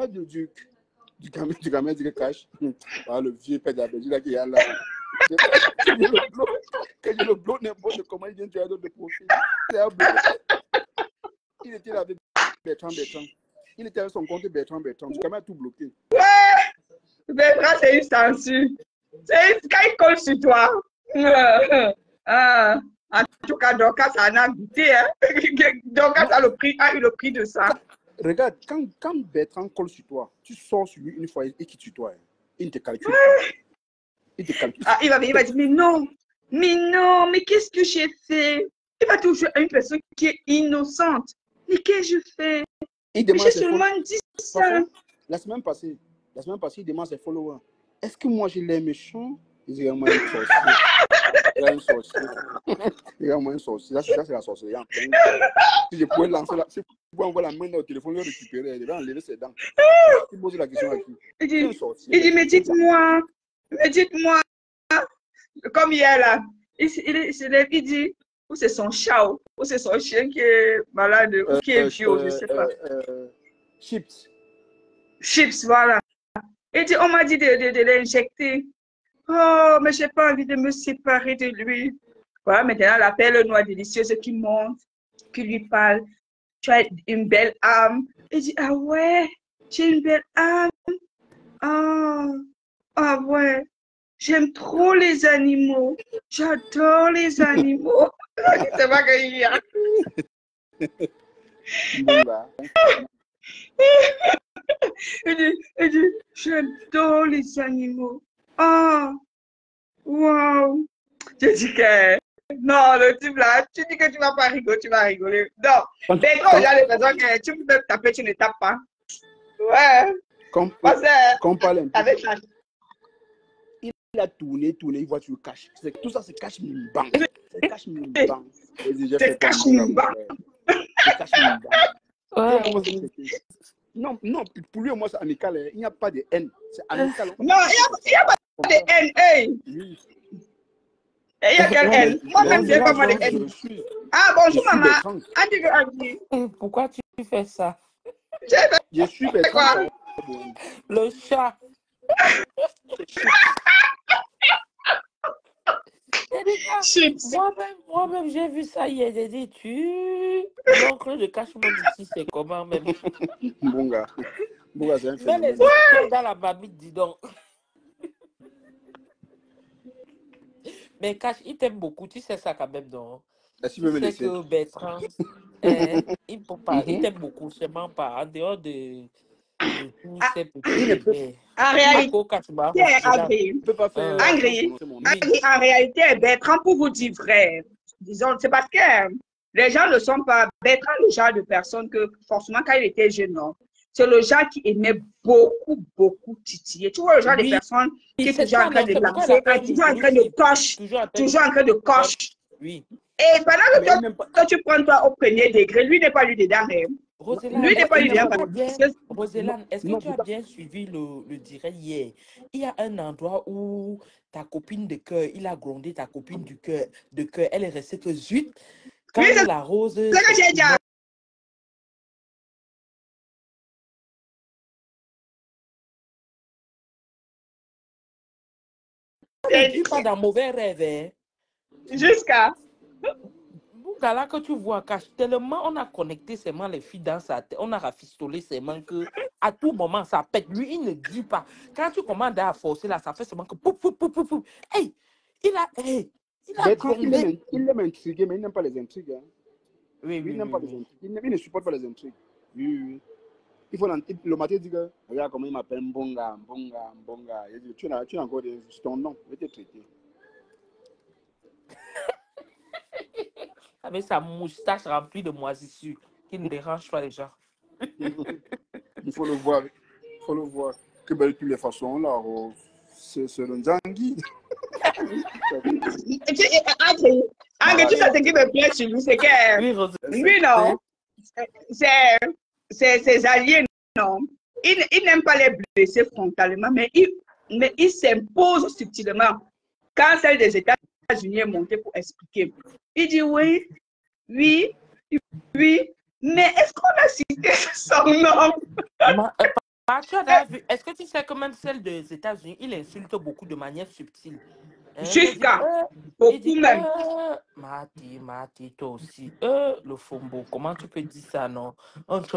A: du gamin du cash. Le vieux père de la Belgique qui est là. Que le blog n'importe de comment il vient de faire d'autres profils. Il était là avec Bertrand. Il était avec son compte Bertrand. Du gamin a tout bloqué.
B: Ouais! Bertrand, c'est une censure. Quand il colle sur toi. En tout cas, Dorcas en a goûté. Hein? Dorcas a eu le prix de ça.
A: Regarde, quand Bertrand colle sur toi, tu sors sur lui une fois et qu'il tue toi. Il ne te calcule pas. Il te calcule.
B: Il va dire, mais qu'est-ce que j'ai fait? Il va toujours à une personne qui est innocente. Mais qu'est-ce que je fais? J'ai seulement dit ça.
A: La semaine passée, il demande à ses followers, est-ce que moi j'ai l'air méchant? Il dit, moi, un sorcier. Il a un sorcier. Il a un sorcier. Ça, c'est la sorcière. Si je pouvais lancer si je pouvais envoyer la main dans le téléphone, le récupérer, il va enlever ses dents. Il pose la question à qui?
B: Il dit, mais dites-moi, comme hier là, il dit, ou c'est son chat, ou c'est son chien qui est malade, ou qui est vieux, je ne sais pas. Chips, voilà. Il dit, on m'a dit de l'injecter. Oh, mais je n'ai pas envie de me séparer de lui. Voilà, maintenant, la perle noire délicieuse qui monte, qui lui parle. Tu as une belle âme. Il dit, ah ouais, j'ai une belle âme. Ah ouais, j'aime trop les animaux. J'adore les animaux. C'est pas qu'il y a. Il dit, j'adore les animaux. Wow. Je dis que, non, le type là, tu dis que tu vas pas rigoler, tu vas rigoler. Non, mais quand j'ai l'impression que tu peux taper, tu ne tapes pas. Ouais. Parce que, avec ça.
A: Il a tourné, il voit tu le caches. Tout ça, c'est cache-mimban. C'est cache-mimban. C'est cache-mimban. C'est cache-mimban. Non, non, pour lui, moi, c'est amical. Il n'y a pas de haine. C'est amical.
B: Non, il n'y a pas de haine. Hey.
A: Oui.
B: Et il y a quelle haine? Moi-même, j'ai pas mal de haine. Ah, bonjour, maman. Andy.
C: Pourquoi tu fais ça?
A: Je suis Bertrand.
C: Le chat. Moi-même, j'ai vu ça hier. J'ai dit, l'oncle de Cachemont ici, c'est comment même?
A: Bon gars, c'est un
C: Mais
A: phénomène.
C: les autres dans la babite, dis donc. Mais Cash, il t'aime beaucoup. Tu sais ça quand même, non?
A: Est-ce que
C: Tu sais que Bertrand, il peut pas. Il t'aime beaucoup, seulement pas. En dehors de tous ces petits.
B: En réalité, Bertrand, pour vous dire vrai, disons, c'est parce que les gens ne sont pas. Bertrand, le genre de personne que, forcément, quand il était jeune, non, c'est le genre qui aimait beaucoup titiller. Tu vois, le genre de personne qui est toujours en train de lancer, toujours en train de coche, toujours en train de coche.
C: Oui.
B: Et pendant que toi, tu prends toi au premier degré, lui n'est pas lui dedans.
C: Roselane,
B: lui n'est pas lui dedans.
C: Roselane, est-ce que tu as bien suivi le direct hier? Il y a un endroit où ta copine de cœur, il a grondé ta copine de cœur, elle est restée que zut. Quand
B: oui,
C: la rose.
B: C'est ce que j'ai dit.
C: Ne dis pas dans mauvais rêve. Hein?
B: Jusqu'à.
C: Là que tu vois, Cash, tellement on a connecté seulement les filles dans sa tête, on a rafistolé seulement que à tout moment ça pète. Lui, il ne dit pas. Quand tu commandes à forcer là, ça fait seulement que pouf, pouf, pouf, pouf, pouf. Hey, il a grondé.
A: Il l'aime intriguer, mais il n'aime pas les intrigues. Hein.
C: Oui,
A: il n'aime pas les intrigues. Il ne supporte pas les intrigues. Oui. Il faut le matin dire que regarde comment il m'appelle Mbonga. Il dit, tu as encore ton nom, je vais te traiter.
C: Avec sa moustache remplie de moisissures qui ne dérange pas les gens.
A: Il faut le voir. Que de toutes les façons, là, c'est le Djangui.
B: Tu sais ce qui me plaît chez lui, c'est que lui, non, c'est ses alliés, non. Il n'aime pas les blesser frontalement, mais il s'impose subtilement. Quand celle des États-Unis est montée pour expliquer, il dit oui, mais est-ce qu'on a cité son nom?
C: Est-ce que tu sais que même celle des États-Unis, il insulte beaucoup de manière subtile?
B: Jusqu'à beaucoup même.
C: Mati, toi aussi. Le fombo, comment tu peux dire ça, non? On dit, hé,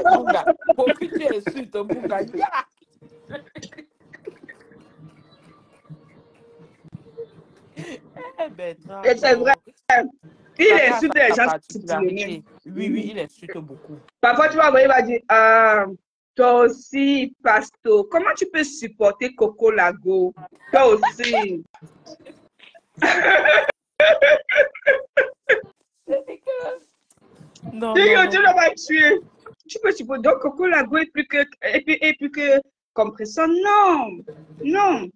C: Bunga, pour que tu insultes Bunga,
B: Et c'est vrai. Il insulte les gens subtilement.
C: Oui, il insulte beaucoup.
B: Parfois, tu vas voir, il va dire, toi aussi, Pasto, comment tu peux supporter Coco Lago? Toi aussi.
C: Non.
B: Tu ne vas tuer. Tu peux supporter. Donc, Coco Lago est plus que compression. Non.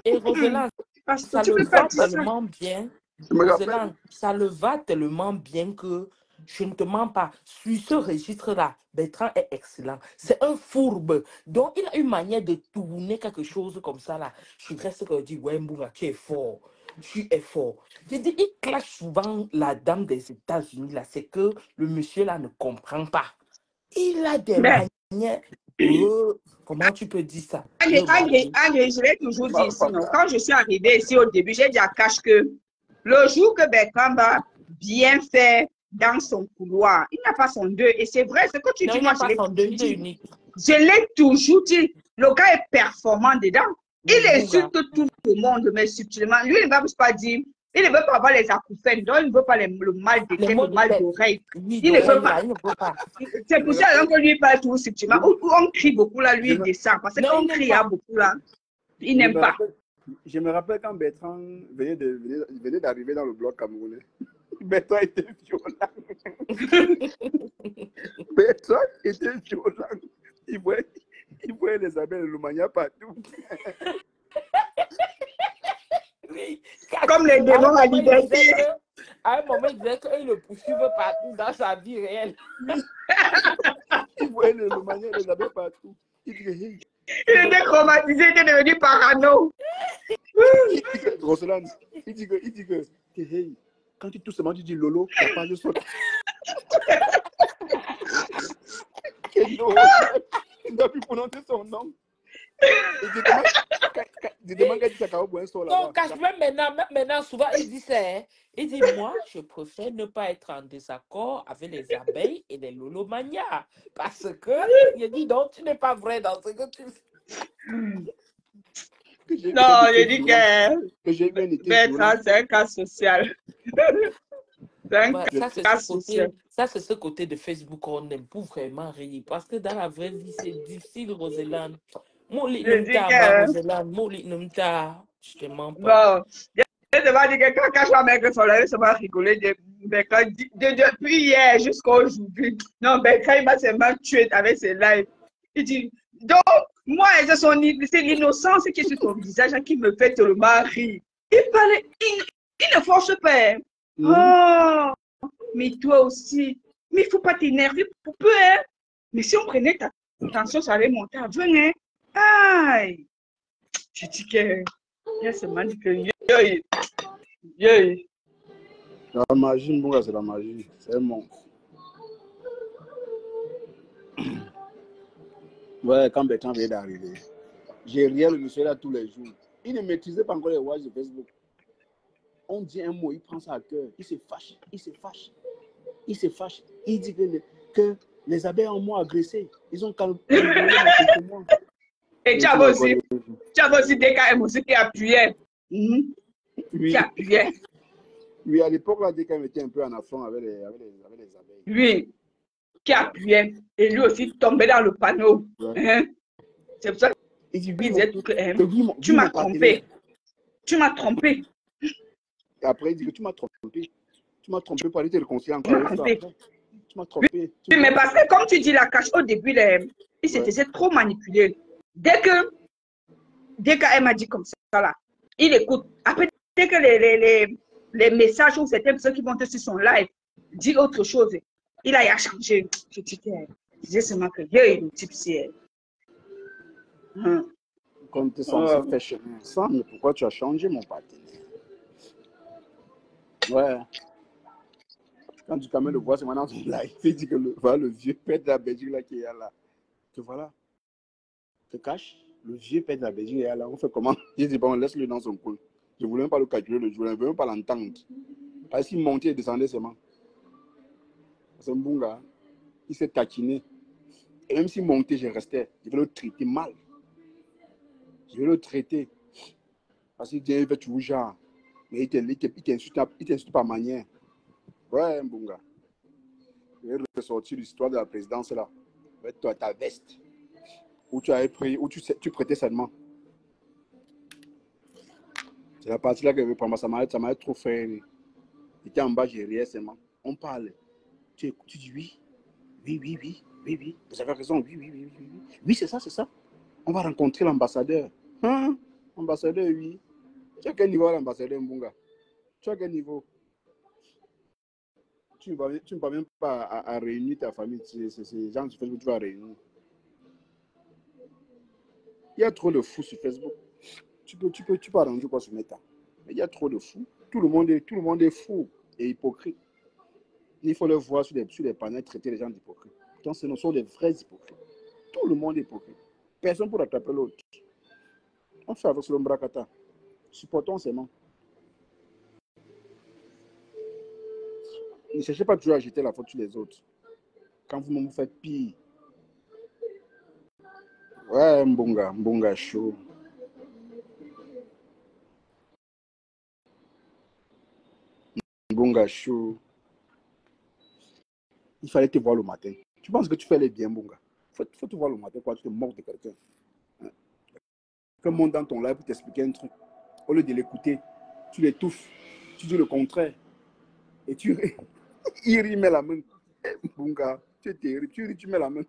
C: Et Roselane, ça le va tellement bien. Roselane, ça le va tellement bien que je ne te mens pas. Sur ce registre-là, Bertrand est excellent. C'est un fourbe. Donc, il a une manière de tourner quelque chose comme ça, là. Je reste que je dis, ouais, Mboura, tu es fort. Tu es fort. Je dis, il clash souvent la dame des États-Unis, là. C'est que le monsieur, là, ne comprend pas. Il a des manières. Comment tu peux dire ça?
B: André, je l'ai toujours dit ici, non? Quand je suis arrivée ici au début, j'ai dit à Cash que le jour que Bertrand va bien faire dans son couloir, il n'a pas son deux. Et c'est vrai, ce que tu dis, moi, je l'ai toujours dit. Le gars est performant dedans. Il insulte tout le monde, mais subtilement. Lui, il ne va pas dire, il ne veut pas avoir les acouphènes, donc il ne veut pas le mal de tête, le mal d'oreille. Il ne veut pas. C'est pour ça que lui parle tout subtilement. On crie beaucoup là, lui, il descend. Parce qu'on crie beaucoup là, il n'aime pas.
A: Je me rappelle quand Bertrand venait d'arriver dans le bloc camerounais. Bertrand était violent. Bertrand était violent. Il voyait les abeilles de Lumania partout.
B: Comme les démons à liberté.
C: À un moment, il disait qu'il le poursuivait partout dans sa vie réelle.
A: Il voyait le manière les abeilles partout. Il dit que, hey.
B: Il était traumatisé, il était devenu parano.
A: Il dit que, Roselyne, il dit que, hey, quand tu tout seulement tu dis Lolo, la page saute. Il ne doit plus prononcer son nom. Il demande quand il dit ça,
C: non, maintenant, souvent, il dit ça. Hein. Il dit, moi, je préfère ne pas être en désaccord avec les abeilles et les lolomanias. Parce que, il dit, non, tu n'es pas vrai dans ce que tu fais.
B: Non, il dit que Bertrand, c'est un cas social.
C: Ça, c'est ce côté de Facebook qu'on aime pour vraiment rire. Parce que dans la vraie vie, c'est difficile, Roselyne. Je te mens pas.
B: Bon, je te vais dire que quand je vois Maître Soleil, ça m'a rigolé depuis hier jusqu'à aujourd'hui. Non, ben quand il m'a seulement tué avec ses lives. Il dit, donc, moi, c'est l'innocence qui est sur ton visage qui me fait tellement rire. Il parlait, il ne force pas. Oh, mais toi aussi. Mais il ne faut pas t'énerver pour peu, hein. Mais si on prenait ta tension, ça allait monter à 20, hein. Aïe. Je dis que, c'est magnifique.
A: La magie, Mbonga, c'est la magie. C'est un monstre. Ouais, quand Bertrand vient d'arriver, j'ai rien le monsieur là tous les jours. Il ne maîtrisait pas encore les watch de Facebook. On dit un mot, il prend ça à cœur. Il se fâche. Il dit que les abeilles ont moi agressé. Ils ont calculé moi.
B: Et tu avais aussi des KM aussi qui appuyaient.
A: Oui.
B: Qui appuyaient.
A: Oui, à l'époque, là, DKM était un peu en affront avec les abeilles.
B: Oui, qui appuyait. Et lui aussi tombait dans le panneau.
A: Ouais.
B: Hein? C'est pour ça qu'il disait tout que tu m'as trompé. Tu m'as trompé.
A: Et après, il dit que tu m'as trompé. Tu m'as trompé pour aller te réconcilier encore avec toi. Tu m'as trompé.
B: Oui, mais parce que comme tu dis, la cache au début, il se faisait trop manipuler. Dès qu'elle m'a dit comme ça, là, il écoute. Après, dès que les messages ou certaines personnes qui vont sur son live disent autre chose, il a changé. Je disais seulement que le type, c'est.
A: Quand tu es censé faire chemin ensemble, mais pourquoi tu as changé, mon partenaire? Ouais. Quand tu quand même le vois, c'est maintenant ton live. Il dit que voilà le vieux père de la Belgique là qui est là. Que voilà. Te cache. Le vieux père de la Belgique est là. On fait comment? J'ai dit, bon, laisse-le dans son coin. Je ne voulais même pas le calculer le jour. Je ne voulais même pas l'entendre. Parce qu'il montait et descendait seulement. C'est un bon gars. Il s'est taquiné. Et même s'il montait, je restais. Je vais le traiter mal. Je vais le traiter. Parce qu'il dit, il fait toujours genre. Mais il t'insulte par manière. Ouais, un bon gars. Je vais ressortir l'histoire de la présidence là. Avec toi, ta veste. Où tu avais pris, où tu prêtais seulement. C'est la partie là que je veux prendre. Ça m'a trop fait. J'étais en bas, j'ai rien seulement. On parle. Tu dis oui. Oui. Vous avez raison. Oui. Oui, c'est ça. On va rencontrer l'ambassadeur. Hein? Ambassadeur, oui. Tu as quel niveau l'ambassadeur, Mbunga? Tu as quel niveau? Tu ne parviens pas à réunir ta famille. C'est les gens sur Facebook que tu vas réunir. Il y a trop de fous sur Facebook. Tu peux arranger quoi sur Meta. Mais il y a trop de fous. Tout le monde est fou et hypocrite. Il faut le voir sur les panels traiter les gens d'hypocrites. Pourtant, ce sont des vrais hypocrites. Tout le monde est hypocrite. Personne pour attraper l'autre. On fait avec le Mbrakata. Supportons seulement. Ne cherchez pas toujours à jeter la faute sur les autres. Quand vous faites pire. Ouais, Mbonga chaud. Mbonga chaud. Il fallait te voir le matin. Tu penses que tu fais les bien, Mbonga? Faut te voir le matin, quoi. Tu te moques de quelqu'un. Quelqu'un monte dans ton live pour t'expliquer un truc. Au lieu de l'écouter, tu l'étouffes. Tu dis le contraire. Et tu ris. Il rit, met la main. Mbonga, tu es terrible. Tu ris, tu mets la main.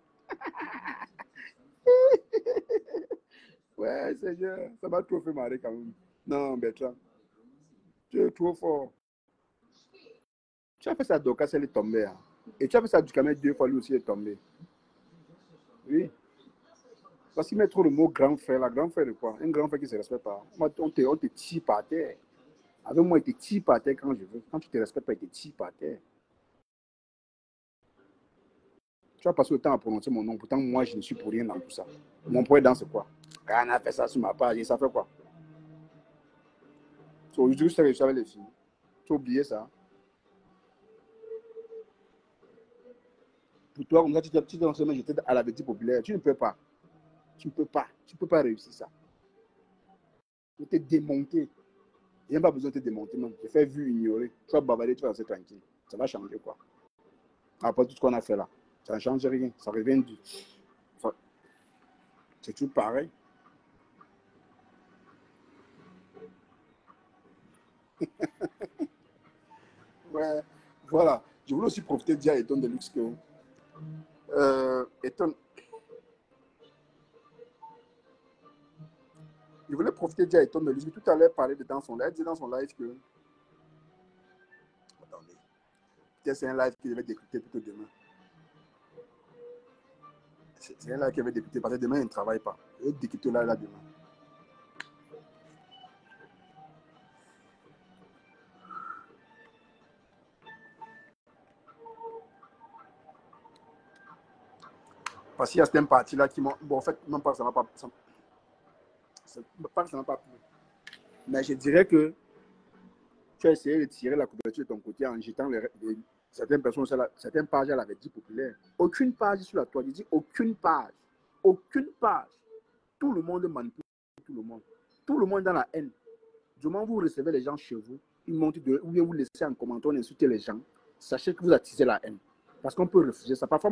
A: Ouais, Seigneur, ça m'a trop fait marrer quand même. Non, Bertrand, tu es trop fort. Tu as fait ça à Dorcas, elle est tombée. Hein. Et tu as fait ça à Ducamel 2 fois, lui aussi est tombé. Oui. Parce qu'il met trop le mot grand frère. La grand frère de quoi? Un grand frère qui ne se respecte pas. On te tire par terre. Avec moi, il te tire par terre quand je veux. Quand tu ne te respectes pas, il te tire par terre. Tu vas passer le temps à prononcer mon nom. Pourtant, moi, je ne suis pour rien dans tout ça. Mon président, c'est quoi? On a fait ça sur ma page. Et ça fait quoi? Aujourd'hui, je suis réussi avec les filles. Tu as oublié ça. Pour toi, comme ça, tu t'es lancé, mais j'étais à la petite populaire. Tu ne peux pas. Tu ne peux pas. Tu ne peux pas réussir ça. Tu t'es démonté. Il n'y a pas besoin de te démonter, même. Je fais vu, ignorer. Tu vas bavarder, tu vas rester tranquille. Ça va changer, quoi. Après tout ce qu'on a fait là. Ça ne change rien. Ça revient du... C'est toujours pareil. Ouais, voilà. Je voulais aussi profiter de dire à Eton de Luxe que... Eton... Je voulais profiter de dire à Eton de Luxe que tout à l'heure parlait dans son live. Il disait dans son live que... Attendez. Peut-être c'est un live qu'il devait décrypter plutôt demain. C'est un live qu'il avait décrypté parce que demain il ne travaille pas. Il va décrypter là demain. Parce qu'il y a certaines parties-là qui m'ont... Bon, en fait, non pas que ça m'a pas... Pas que ça m'a pas plu. Mais je dirais que tu as essayé de tirer la couverture de ton côté en jetant certaines personnes, certaines pages, elle avait dit populaire. Aucune page sur la toile. Je dis aucune page. Aucune page. Tout le monde manipule tout le monde. Tout le monde dans la haine. Du moment où vous recevez les gens chez vous, ils montent ou bien vous laissez en commentaire, insulter les gens, sachez que vous attisez la haine. Parce qu'on peut refuser ça. Parfois,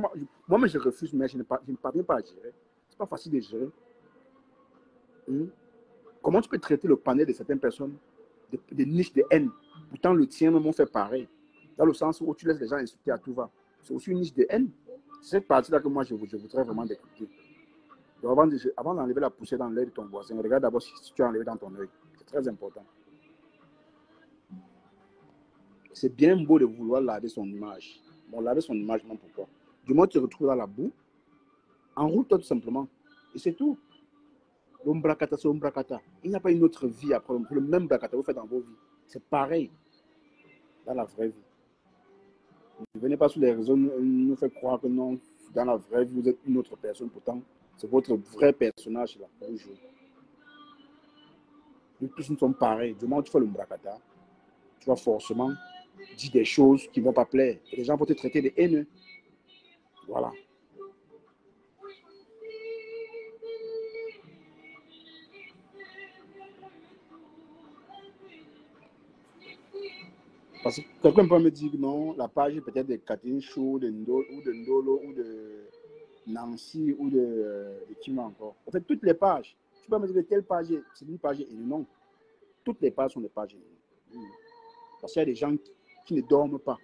A: moi-même, je refuse, mais je ne parviens pas à gérer. C'est pas facile de gérer. Comment tu peux traiter le panel de certaines personnes, des niches de haine? Pourtant, le tien, même, on fait pareil. Dans le sens où tu laisses les gens insulter à tout va. C'est aussi une niche de haine. C'est cette partie-là que moi, je voudrais vraiment décrypter. Donc, avant d'enlever la poussière dans l'œil de ton voisin, regarde d'abord si tu as enlevé dans ton œil. C'est très important. C'est bien beau de vouloir laver son image. Bon, laver son image, non, pourquoi? Du moment que tu te retrouves dans la boue, enroule-toi tout simplement. Et c'est tout. L'ombrakata, c'est l'ombrakata. Il n'y a pas une autre vie après. Le même brakata, vous faites dans vos vies. C'est pareil dans la vraie vie. Ne venez pas sur les réseaux nous faire croire que non, dans la vraie vie, vous êtes une autre personne. Pourtant, c'est votre vrai personnage là, que vous jouez. Nous tous, nous sommes pareils. Du moment où tu fais le brakata, tu vas forcément dire des choses qui ne vont pas plaire. Et les gens vont te traiter de haineux. Voilà. Parce que quelqu'un peut me dire que non, la page peut-être de Catherine Chou, de Ndolo, ou de Nancy, ou de qui encore. En fait, toutes les pages. Tu peux me dire que telle page, c'est une page haineux. Non. Toutes les pages sont des pages haineux. Parce qu'il y a des gens qui ne dorment pas.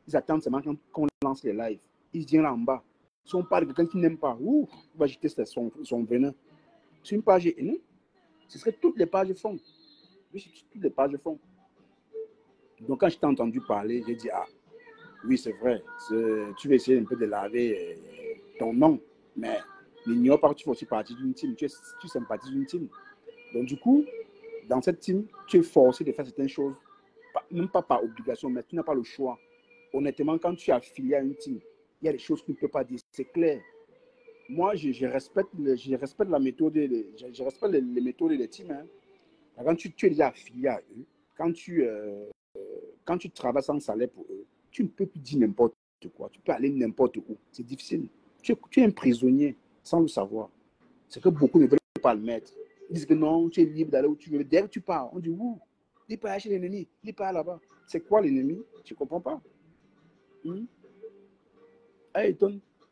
A: Ils attendent seulement qu'on lance les lives. Ils viennent là en bas. Si on parle de quelqu'un qui n'aime pas, il va jeter son venin. C'est une page haineux. Ce serait toutes les pages font. Oui, toutes les pages font. Donc, quand je t'ai entendu parler, j'ai dit, ah, oui, c'est vrai, tu vas essayer un peu de laver ton nom, mais n'ignore pas que tu fais aussi partie d'une team, tu sympathises d'une team. Donc, du coup, dans cette team, tu es forcé de faire certaines choses, même pas par obligation, mais tu n'as pas le choix. Honnêtement, quand tu es affilié à une team, il y a des choses que tu ne peux pas dire, c'est clair. Moi, je respecte la méthode, je respecte les méthodes des teams. Hein. Quand tu es déjà affilié à eux, quand tu travailles sans salaire pour eux, tu ne peux plus dire n'importe quoi. Tu peux aller n'importe où. C'est difficile. Tu es un prisonnier sans le savoir. C'est que beaucoup ne veulent pas le mettre. Ils disent que non, tu es libre d'aller où tu veux. Dès que tu pars, on dit, ouh, il n'est pas chez l'ennemi, il n'est pas là-bas. C'est quoi l'ennemi? Tu ne comprends pas. Hey,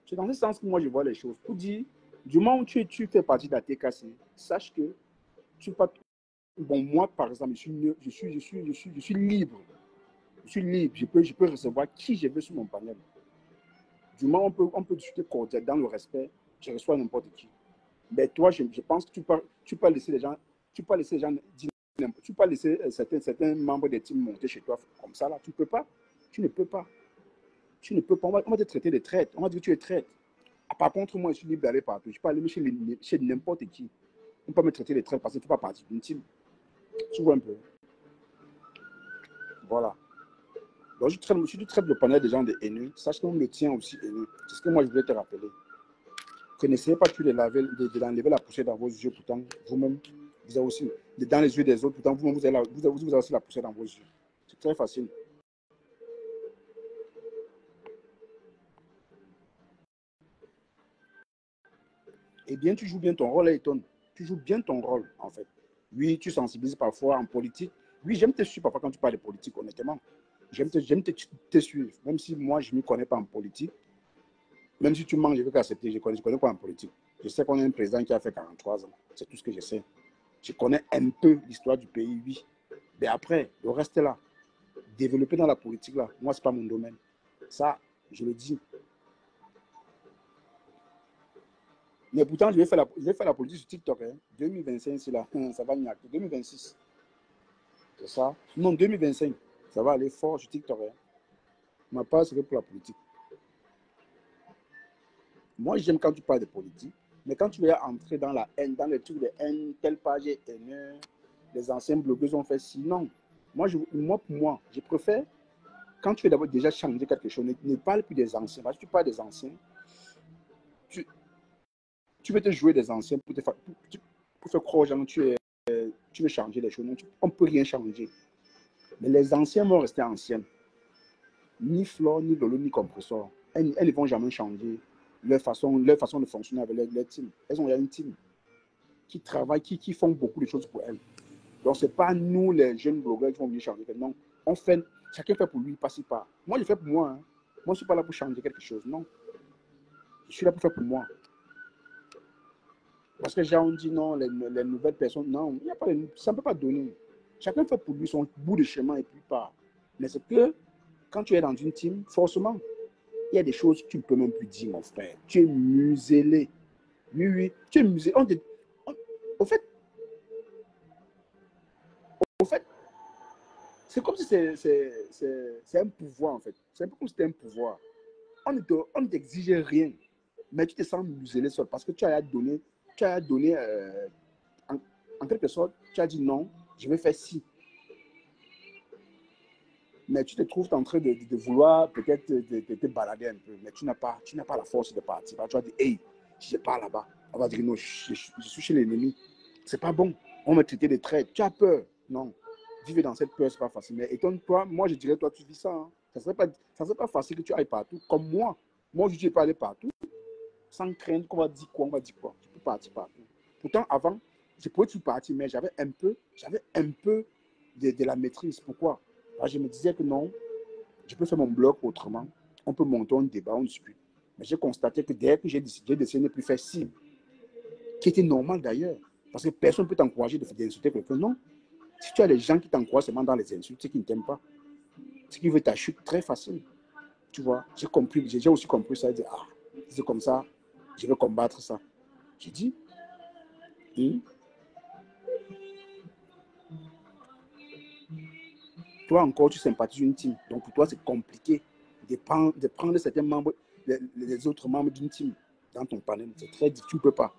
A: c'est dans ce sens que moi je vois les choses. Pour dire, du moment où tu fais partie de la TKC, sache que tu pas. Bon, moi, par exemple, je suis libre. Je suis libre. Je peux recevoir qui je veux sur mon panel. Du moment où on peut discuter cordialement dans le respect, je reçois n'importe qui. Mais toi, je pense que tu peux laisser les gens dire n'importe. Tu peux laisser certains membres des teams monter chez toi comme ça, là. Tu ne peux pas. Tu ne peux pas. Tu ne peux pas. On va te traiter de traite. On va dire que tu es traite. Par contre, moi, je suis libre d'aller partout. Je peux aller chez n'importe qui. On peut me traiter de traite parce que tu ne fais pas partie d'une team. Tu vois un peu. Voilà. Donc, si tu traites le panel des gens de haineux, sache qu'on le tient aussi haineux. C'est ce que moi, je voulais te rappeler. Que n'essayez pas d'enlever la poussière dans vos yeux, pourtant, vous-même, vous avez aussi, dans les yeux des autres, pourtant, vous-même, vous avez aussi la poussière dans vos yeux. C'est très facile. Eh bien, tu joues bien ton rôle, Ayton. Tu joues bien ton rôle, en fait. Oui, tu sensibilises parfois en politique. Oui, j'aime te suivre parfois quand tu parles de politique, honnêtement. J'aime te suivre, même si moi, je ne m'y connais pas en politique. Même si tu manges, je vais accepter. Je connais pas en politique. Je sais qu'on a un président qui a fait 43 ans. C'est tout ce que je sais. Je connais un peu l'histoire du pays, oui. Mais après, le reste là, développer dans la politique là, moi, ce n'est pas mon domaine. Ça, je le dis. Mais pourtant, je vais faire la politique sur TikTok. Hein. 2025, c'est là. Ça va venir. 2026. C'est ça. Non, 2025. Ça va aller fort sur TikTok. Hein. Ma part, c'est pour la politique. Moi, j'aime quand tu parles de politique. Mais quand tu vas entrer dans la haine, dans les trucs de haine, telle page est haineux, les anciens blogueurs ont fait si. Non. Pour moi, je préfère, quand tu veux d'abord déjà changer quelque chose, ne parle plus des anciens. Parce que tu parles des anciens, tu veux te jouer des anciens pour faire croire aux gens que tu veux changer les choses. Non, on ne peut rien changer. Mais les anciens vont rester anciens. Ni Flore, ni Lolo, ni Compressor. Elles ne vont jamais changer leur façon de fonctionner avec leur team. Elles ont une team qui travaille, qui font beaucoup de choses pour elles. Donc, ce n'est pas nous, les jeunes blogueurs, qui vont venir changer. Non, chacun fait pour lui, pas. Moi, je fais pour moi. Hein. Moi, je ne suis pas là pour changer quelque chose. Non. Je suis là pour faire pour moi. Parce que les gens ont dit non, les nouvelles personnes, non, ça ne peut pas donner. Chacun fait pour lui son bout de chemin et puis part. Mais c'est que quand tu es dans une team, forcément, il y a des choses que tu ne peux même plus dire, mon frère. Tu es muselé. Oui, tu es muselé. Au fait, c'est comme si c'est un pouvoir, en fait. C'est un peu comme si c'était un pouvoir. On ne t'exige rien, mais tu te sens muselé seul parce que tu as donné en quelque sorte, tu as dit non, je vais faire ci. Mais tu te trouves en train de vouloir peut-être te balader un peu, mais tu n'as pas la force de partir. Tu vas dire, hey, je pars là-bas. On va dire, non, je suis chez l'ennemi. C'est pas bon. On m'a traité de traite. Tu as peur. Non. Vivre dans cette peur, c'est pas facile. Mais étonne-toi, moi, je dirais, toi, tu vis ça. Hein. Ça serait pas facile que tu ailles partout. Comme moi. Moi, je ne peux aller partout. Sans craindre qu'on va dire quoi, Je peux partir partout. Pourtant, avant, je pouvais tout partir, mais j'avais un peu de la maîtrise. Pourquoi? Alors, je me disais que non, je peux faire mon blog autrement. On peut monter un débat, on discute. Mais j'ai constaté que dès que j'ai décidé de ne plus faire ci, qui était normal d'ailleurs, parce que personne ne peut t'encourager d'insulter quelqu'un. Non. Si tu as des gens qui t'encouragent seulement dans les insultes, c'est qui ne t'aiment pas. C'est qui veut ta chute très facile. Tu vois, j'ai aussi compris ça. C'est comme ça, je vais combattre ça. J'ai dit, toi encore, tu sympathises une team. Donc pour toi, c'est compliqué de prendre certains membres, les autres membres d'une team dans ton panel. C'est très difficile, tu ne peux pas.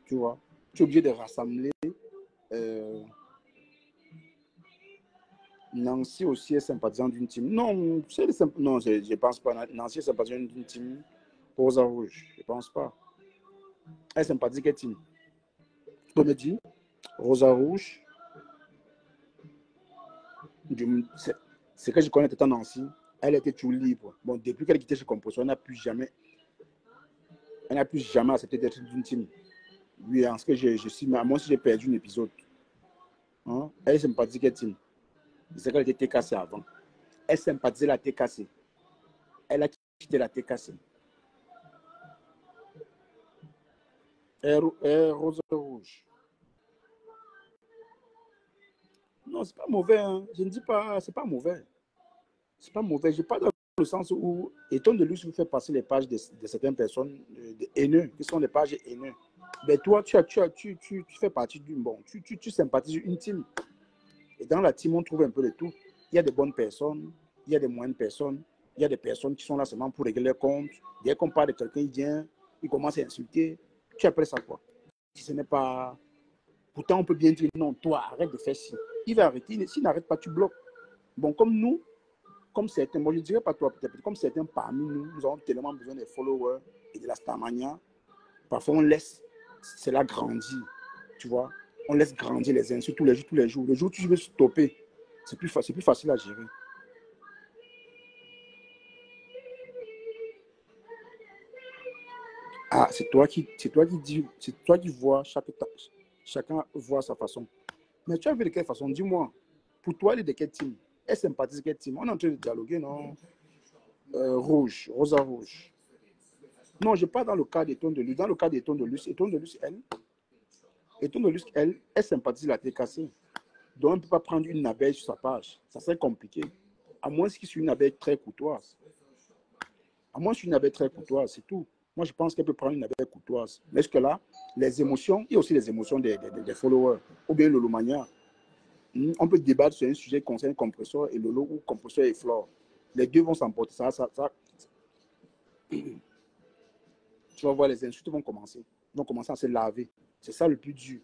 A: Tu vois, tu es obligé de rassembler. Nancy aussi est sympathisante d'une team. Non, non, je ne pense pas. Nancy est sympathisante d'une team. Rosa Rouge, je ne pense pas. Elle sympathise quelle team? Tu peux me dire? Rosa Rouge. C'est que je connais étant Nancy. Elle était toujours libre. Bon, depuis qu'elle quittait chez Compression, elle n'a plus jamais accepté d'être d'une team. Oui, en ce que je suis, moi aussi j'ai perdu un épisode. Hein? Elle sympathisait quelle team? C'est qu'elle était TKC avant. Elle sympathisait la TKC. Elle a quitté la TKC. Rose Rouge. Non, c'est pas mauvais. Hein. Je ne dis pas, c'est pas mauvais. C'est pas mauvais. Je parle dans le sens où, étant de lui, vous fait passer les pages de certaines personnes de haineux, qui sont des pages haineux. Mais toi, tu fais partie d'une. Bon, tu sympathises une team. Et dans la team, on trouve un peu de tout. Il y a des bonnes personnes, il y a des moyennes personnes, il y a des personnes qui sont là seulement pour régler leur compte. Dès qu'on parle de quelqu'un, il vient, il commence à insulter. Tu appelles ça quoi? Si ce n'est pas... Pourtant, on peut bien dire, non, toi, arrête de faire ci. Il va arrêter. S'il n'arrête pas, tu bloques. Bon, comme nous, comme certains, moi je ne dirais pas toi, peut-être, comme certains parmi nous, nous avons tellement besoin des followers et de la starmania. Parfois, on laisse cela grandir, tu vois. On laisse grandir les insultes tous les jours, tous les jours. Le jour où tu veux stopper, c'est plus facile à gérer. Ah, c'est toi qui dis, c'est toi qui vois chacun voit sa façon. Mais tu as vu de quelle façon? Dis-moi. Pour toi, elle est de quel team? Elle sympathise quel team? On est en train de dialoguer, non? Rouge, rosa rouge. Non, je parle dans le cas d'Éton de Luce. Dans le cas d'Éton de Luce, elle sympathise la TKC. Donc, on ne peut pas prendre une abeille sur sa page. Ça serait compliqué. À moins qu'il soit une abeille très courtoise. À moins que c'est une abeille très courtoise, c'est tout. Moi, je pense qu'elle peut prendre une abeille courtoise. Mais est-ce que là, les émotions, il y a aussi les émotions des followers, ou bien Lolomania. On peut débattre sur un sujet qui concerne compresseur et Lolo ou compresseur et Flore. Les deux vont s'emporter. Tu vas voir, les insultes vont commencer à se laver. C'est ça le plus dur.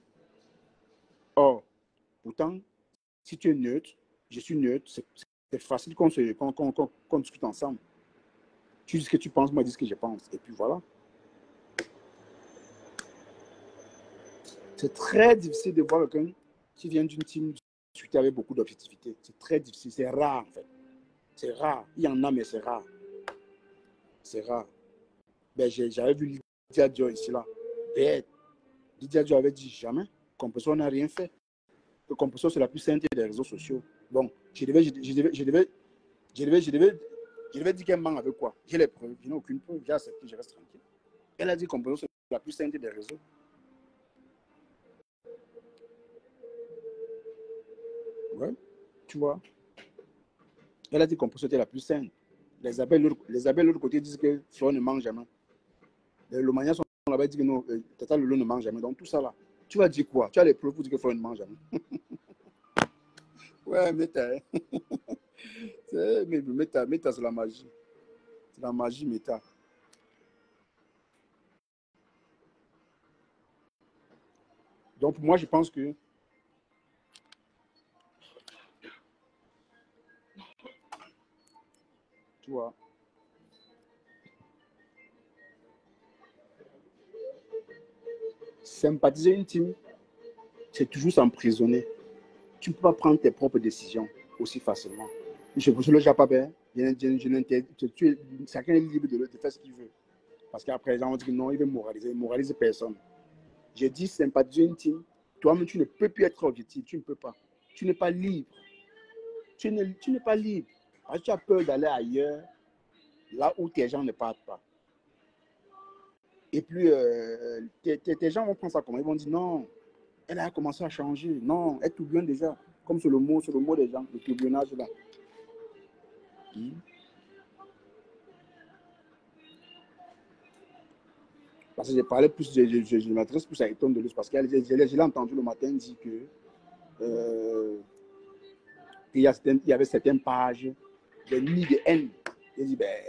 A: Or, pourtant, si tu es neutre, je suis neutre, c'est facile qu'on discute ensemble. Tu dis ce que tu penses, moi je dis ce que je pense. Et puis voilà. C'est très difficile de voir quelqu'un qui vient d'une team discuter avec beaucoup d'objectivité. C'est très difficile. C'est rare, en fait. C'est rare. Il y en a, mais c'est rare. C'est rare. Ben, j'avais vu Lydia Dio ici, là. Bête. Lydia Dio avait dit jamais. Compressor n'a rien fait. Le compressor, c'est la plus sainte des réseaux sociaux. Bon, je devais dire qu'elle ment avec quoi? J'ai les preuves. Je n'ai aucune preuve. J'ai accepté, je reste tranquille. Elle a dit que compressor, c'est la plus sainte des réseaux. Ouais, tu vois. Elle a dit que compressor était la plus sainte. Les abeilles de l'autre côté disent que Flore ne mange jamais. Les Lomaniens sont là-bas, disent que non, Tata Lolo ne mange jamais. Donc tout ça là, tu vas dire quoi? Tu as les preuves pour dire que Flore ne mange jamais. Ouais, Méta. Méta, c'est la magie. C'est la magie, Méta. Donc pour moi, je pense que tu vois. Sympathiser une team, c'est toujours s'emprisonner. Tu ne peux pas prendre tes propres décisions aussi facilement. Je ne le pas bien. Chacun est libre de faire ce qu'il veut. Parce qu'après, les gens vont dire que non, il veut moraliser. Il ne moralise personne. J'ai dit sympathiser une team. Toi-même, tu ne peux plus être objectif. Tu ne peux pas. Tu n'es pas libre. Tu n'es pas libre. Parce que tu as peur d'aller ailleurs, là où tes gens ne partent pas. Et puis, tes gens vont prendre ça comment? Ils vont dire non, elle a commencé à changer. Non, elle tourbillonne déjà. Comme sur le mot des gens, le tourbillonnage là. Parce que j'ai parlé plus, je m'adresse plus à Eton de Luce parce que je l'ai entendu le matin dire que il y avait certaines pages de nids de haine. J'ai dit, ben,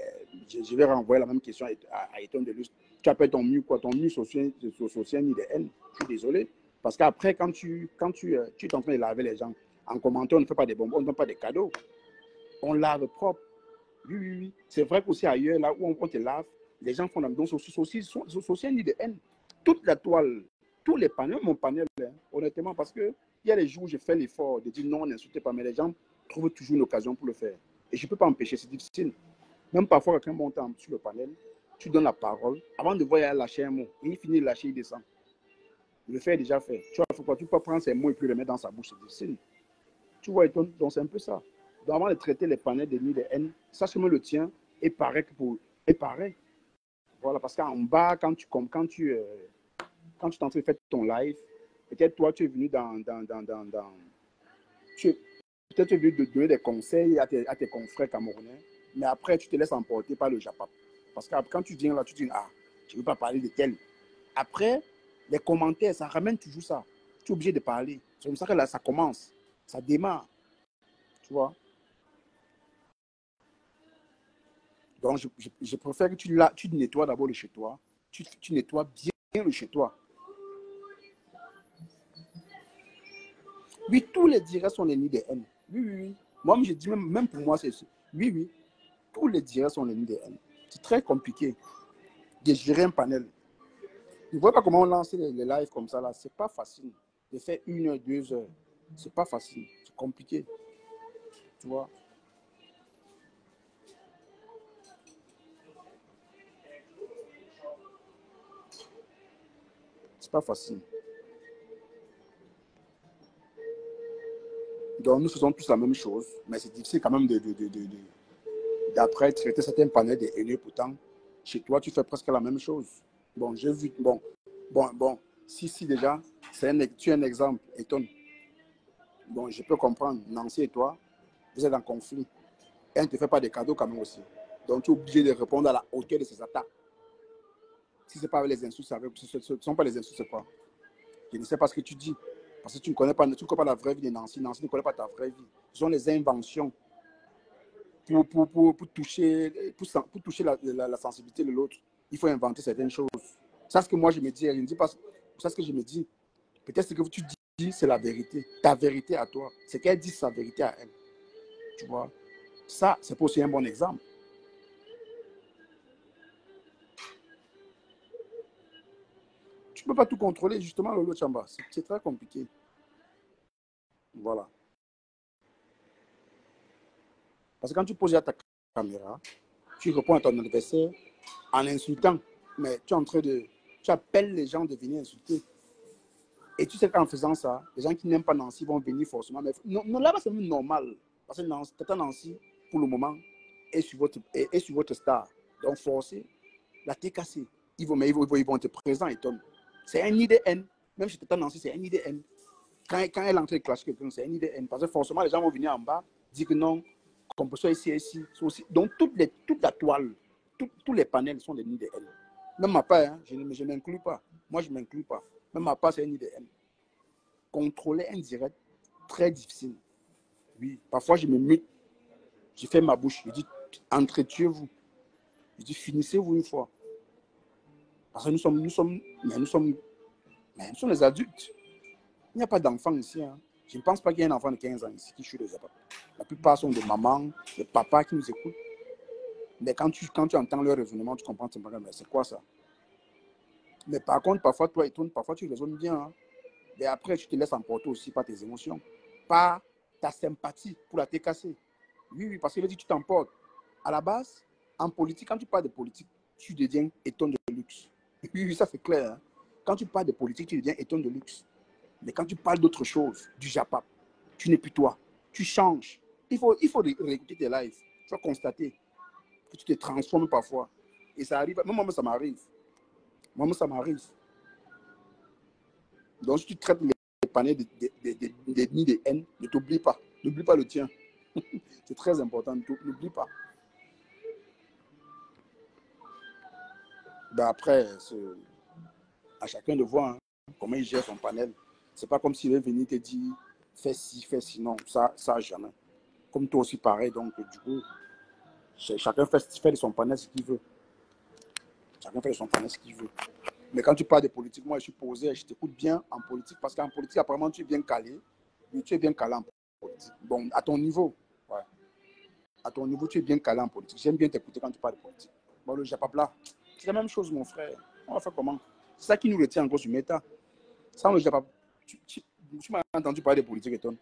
A: je vais renvoyer la même question à Eton de Luce. Tu appelles ton mu quoi? Ton mu social nid de haine. Je suis désolé. Parce qu'après, quand tu es en train de laver les gens, en commentant, on ne fait pas des bonbons, on ne donne pas des cadeaux. On lave propre. Oui. C'est vrai qu'aussi ailleurs, là où on te lave, les gens font la même chose. C'est aussi un nid de haine. Toute la toile, tous les panels, mon panel, hein, honnêtement, parce qu'il y a les jours où je fais l'effort de dire non, n'insultez pas, mais les gens trouvent toujours une occasion pour le faire. Et je ne peux pas empêcher, c'est difficile. Même parfois, quelqu'un monte sur le panel, tu donnes la parole, avant de voir, il lâcher un mot. Et il finit de lâcher, il descend. Le fait est déjà fait. Tu vois, tu peux prendre ces mots et puis les mettre dans sa bouche, c'est difficile. Tu vois, donc c'est un peu ça. Donc avant de traiter les panels de nuit de haine, sache que le tien est pareil. Voilà, parce qu'en bas, quand tu es en train de faire ton live, peut-être toi, tu es venu peut-être venu de donner des conseils à tes confrères camerounais, mais après, tu te laisses emporter par le Japon. Parce que quand tu viens là, tu dis, ah, je ne veux pas parler de tel. Après, les commentaires, ça ramène toujours ça. Tu es obligé de parler. C'est comme ça que là, ça commence. Ça démarre. Tu vois. Donc, je préfère que tu nettoies d'abord le chez toi. Tu nettoies bien le chez toi. Oui, tous les directs sont les nids des haines. Oui, oui, oui. Moi, je dis même pour moi, c'est oui, oui. Tous les directs sont les nids des haines. C'est très compliqué de gérer un panel. Tu ne vois pas comment on lance les lives comme ça, là. C'est pas facile de faire 1 heure, 2 heures. C'est pas facile. C'est compliqué. Tu vois. C'est pas facile. Donc, nous faisons tous la même chose, mais c'est difficile quand même d'après traiter certains panels de haineux. Pourtant, chez toi, tu fais presque la même chose. Bon, j'ai vu, bon, si déjà, tu es un exemple, étonne. Bon, je peux comprendre, Nancy et toi, vous êtes en conflit. Elle ne te fait pas de cadeaux quand même aussi. Donc, tu es obligé de répondre à la hauteur de ses attaques. Si ce n'est pas avec les insultes, ce ne sont pas les insultes, c'est quoi? Je ne sais pas ce que tu dis. Parce que tu ne connais pas la vraie vie de Nancy. Nancy ne connaît pas ta vraie vie. Ce sont les inventions pour toucher la sensibilité de l'autre. Il faut inventer certaines choses. Ça, ce que moi, je me dis. Je ne dis pas ça, ce que je me dis. Peut-être ce que tu dis, c'est la vérité. Ta vérité à toi. C'est qu'elle dit sa vérité à elle. Tu vois? Ça, c'est aussi un bon exemple. Tu ne peux pas tout contrôler, justement, Lolo Chamba. C'est très compliqué. Voilà. Parce que quand tu poses à ta caméra, tu réponds à ton adversaire en insultant. Mais tu es en train de... Tu appelles les gens de venir insulter. Et tu sais qu'en faisant ça, les gens qui n'aiment pas Nancy vont venir forcément. Mais non, là-bas, c'est même normal. Parce que Tata Nancy, pour le moment, est sur votre star. Donc, forcé, la TKC. Ils vont te présenter, étonne. C'est un nid de haine. Même chez Tata Nancy, c'est un nid de haine. Quand elle entre et clash quelqu'un, c'est un nid de haine. Parce que forcément, les gens vont venir en bas, dire que non, composition ici. Donc, toute la toile, tous les panels sont des nids de haine. Même ma part, hein, je ne m'inclus pas. Moi, je ne m'inclus pas. Même ma part, c'est un nid de haine. Contrôler un direct, très difficile. Oui, parfois, je me mute. Je fais ma bouche. Je dis, entretuez-vous. Je dis, finissez-vous une fois. Parce que nous sommes les adultes. Il n'y a pas d'enfants ici. Hein. Je ne pense pas qu'il y ait un enfant de 15 ans ici qui chute les zapatos. La plupart sont des mamans, des papas qui nous écoutent. Mais quand tu entends leur raisonnement, tu comprends, mais c'est quoi ça? Mais par contre, parfois, parfois tu raisonnes bien. Hein. Mais après, tu te laisses emporter aussi par tes émotions. Par ta sympathie pour la TKC. Oui, parce que tu t'emportes. À la base, en politique, quand tu parles de politique, tu deviens étonne de luxe. Oui, ça c'est clair. Hein. Quand tu parles de politique, tu deviens étonne de luxe. Mais quand tu parles d'autre chose, du Japap, tu n'es plus toi. Tu changes. Il faut réécouter tes lives. Tu vas constater que tu te transformes parfois. Et ça arrive. Même moi, ça m'arrive. Moi, ça m'arrive. Donc, si tu traites les paniers des nids de haine, ne t'oublie pas. N'oublie pas le tien. C'est très important. N'oublie pas. Ben après, à chacun de voir hein, comment il gère son panel. C'est pas comme s'il est venu te dire fais ci, fais ci. Non, ça jamais. Comme toi aussi, pareil. Donc, du coup, chacun fait de son panel ce qu'il veut. Chacun fait de son panel ce qu'il veut. Mais quand tu parles de politique, moi, je suis posé, je t'écoute bien en politique parce qu'en politique, apparemment, tu es bien calé. Mais tu es bien calé en politique. Bon, à ton niveau, ouais. À ton niveau, tu es bien calé en politique. J'aime bien t'écouter quand tu parles de politique. Bon, le Japap là, c'est la même chose, mon frère. On va faire comment? C'est ça qui nous retient encore sur Meta. Sans le Japap, tu m'as entendu parler de politique, Eton.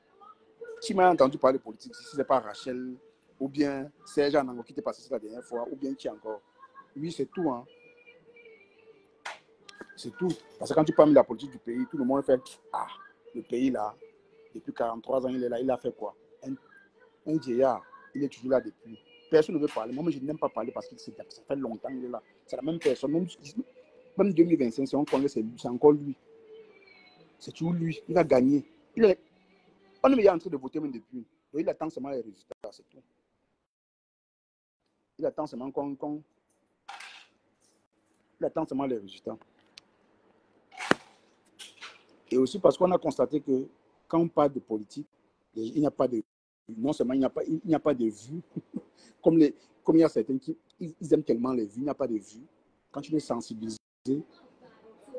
A: Tu m'as entendu parler de politique, si ce n'est pas Rachel, ou bien Serge Anango qui t'est passé la dernière fois, ou bien qui encore. Oui, c'est tout. Hein. C'est tout. Parce que quand tu parles de la politique du pays, tout le monde fait ah, le pays là, depuis 43 ans, il est là, il a fait quoi? Un vieillard, il est toujours là depuis. Personne ne veut parler. Moi, je n'aime pas parler parce que ça fait longtemps qu'il est là. C'est la même personne. Même 2025, si on connaît, c'est encore lui. C'est toujours lui. Il a gagné. On est en train de voter même depuis. Donc, il attend seulement les résultats, c'est tout. Il attend seulement il attend seulement les résultats. Et aussi parce qu'on a constaté que quand on parle de politique, Il n'y a pas de... Non seulement il n'y a pas de vues, comme il y a certains qui ils aiment tellement les vues, il n'y a pas de vues. Quand tu es sensibilisé, il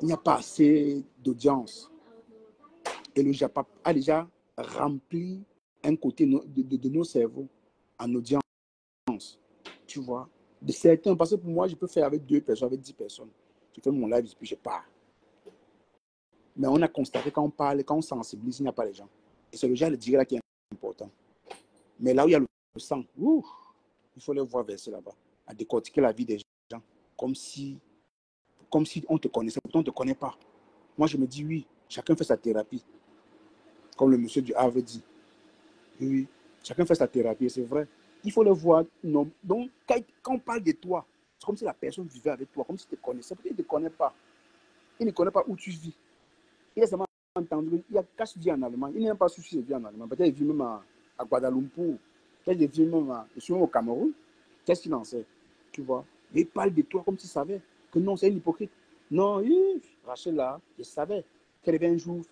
A: n'y a pas assez d'audience. Et le Japon a déjà rempli un côté de nos cerveaux en audience. Tu vois, de certains, parce que pour moi, je peux faire avec 2 personnes, avec 10 personnes. Je fais mon live et puis je pars. Mais on a constaté quand on parle, quand on sensibilise, il n'y a pas les gens. Et c'est le genre de dire là qui est important. Mais là où il y a le sang, il faut les voir verser là-bas, à décortiquer la vie des gens, comme si on te connaissait, pourtant on ne te connaît pas. Moi, je me dis oui, chacun fait sa thérapie. Comme le monsieur du Havre dit. Oui, chacun fait sa thérapie, c'est vrai. Il faut le voir. Non. Donc, quand on parle de toi, c'est comme si la personne vivait avec toi, comme si tu te connaissais. Peut-être qu'il ne te connaît pas. Il ne connaît pas où tu vis. Il a seulement entendu. Il a caché vie en Allemagne. Il n'a même pas su si il vit en Allemagne. Peut-être qu'il vit même à Guadeloupe. Peut-être qu'il vit même au Cameroun. Qu'est-ce qu'il en sait? Tu vois? Mais il parle de toi comme s'il savait que non, c'est une hypocrite. Non, Rachel là, je savais qu'elle avait un jour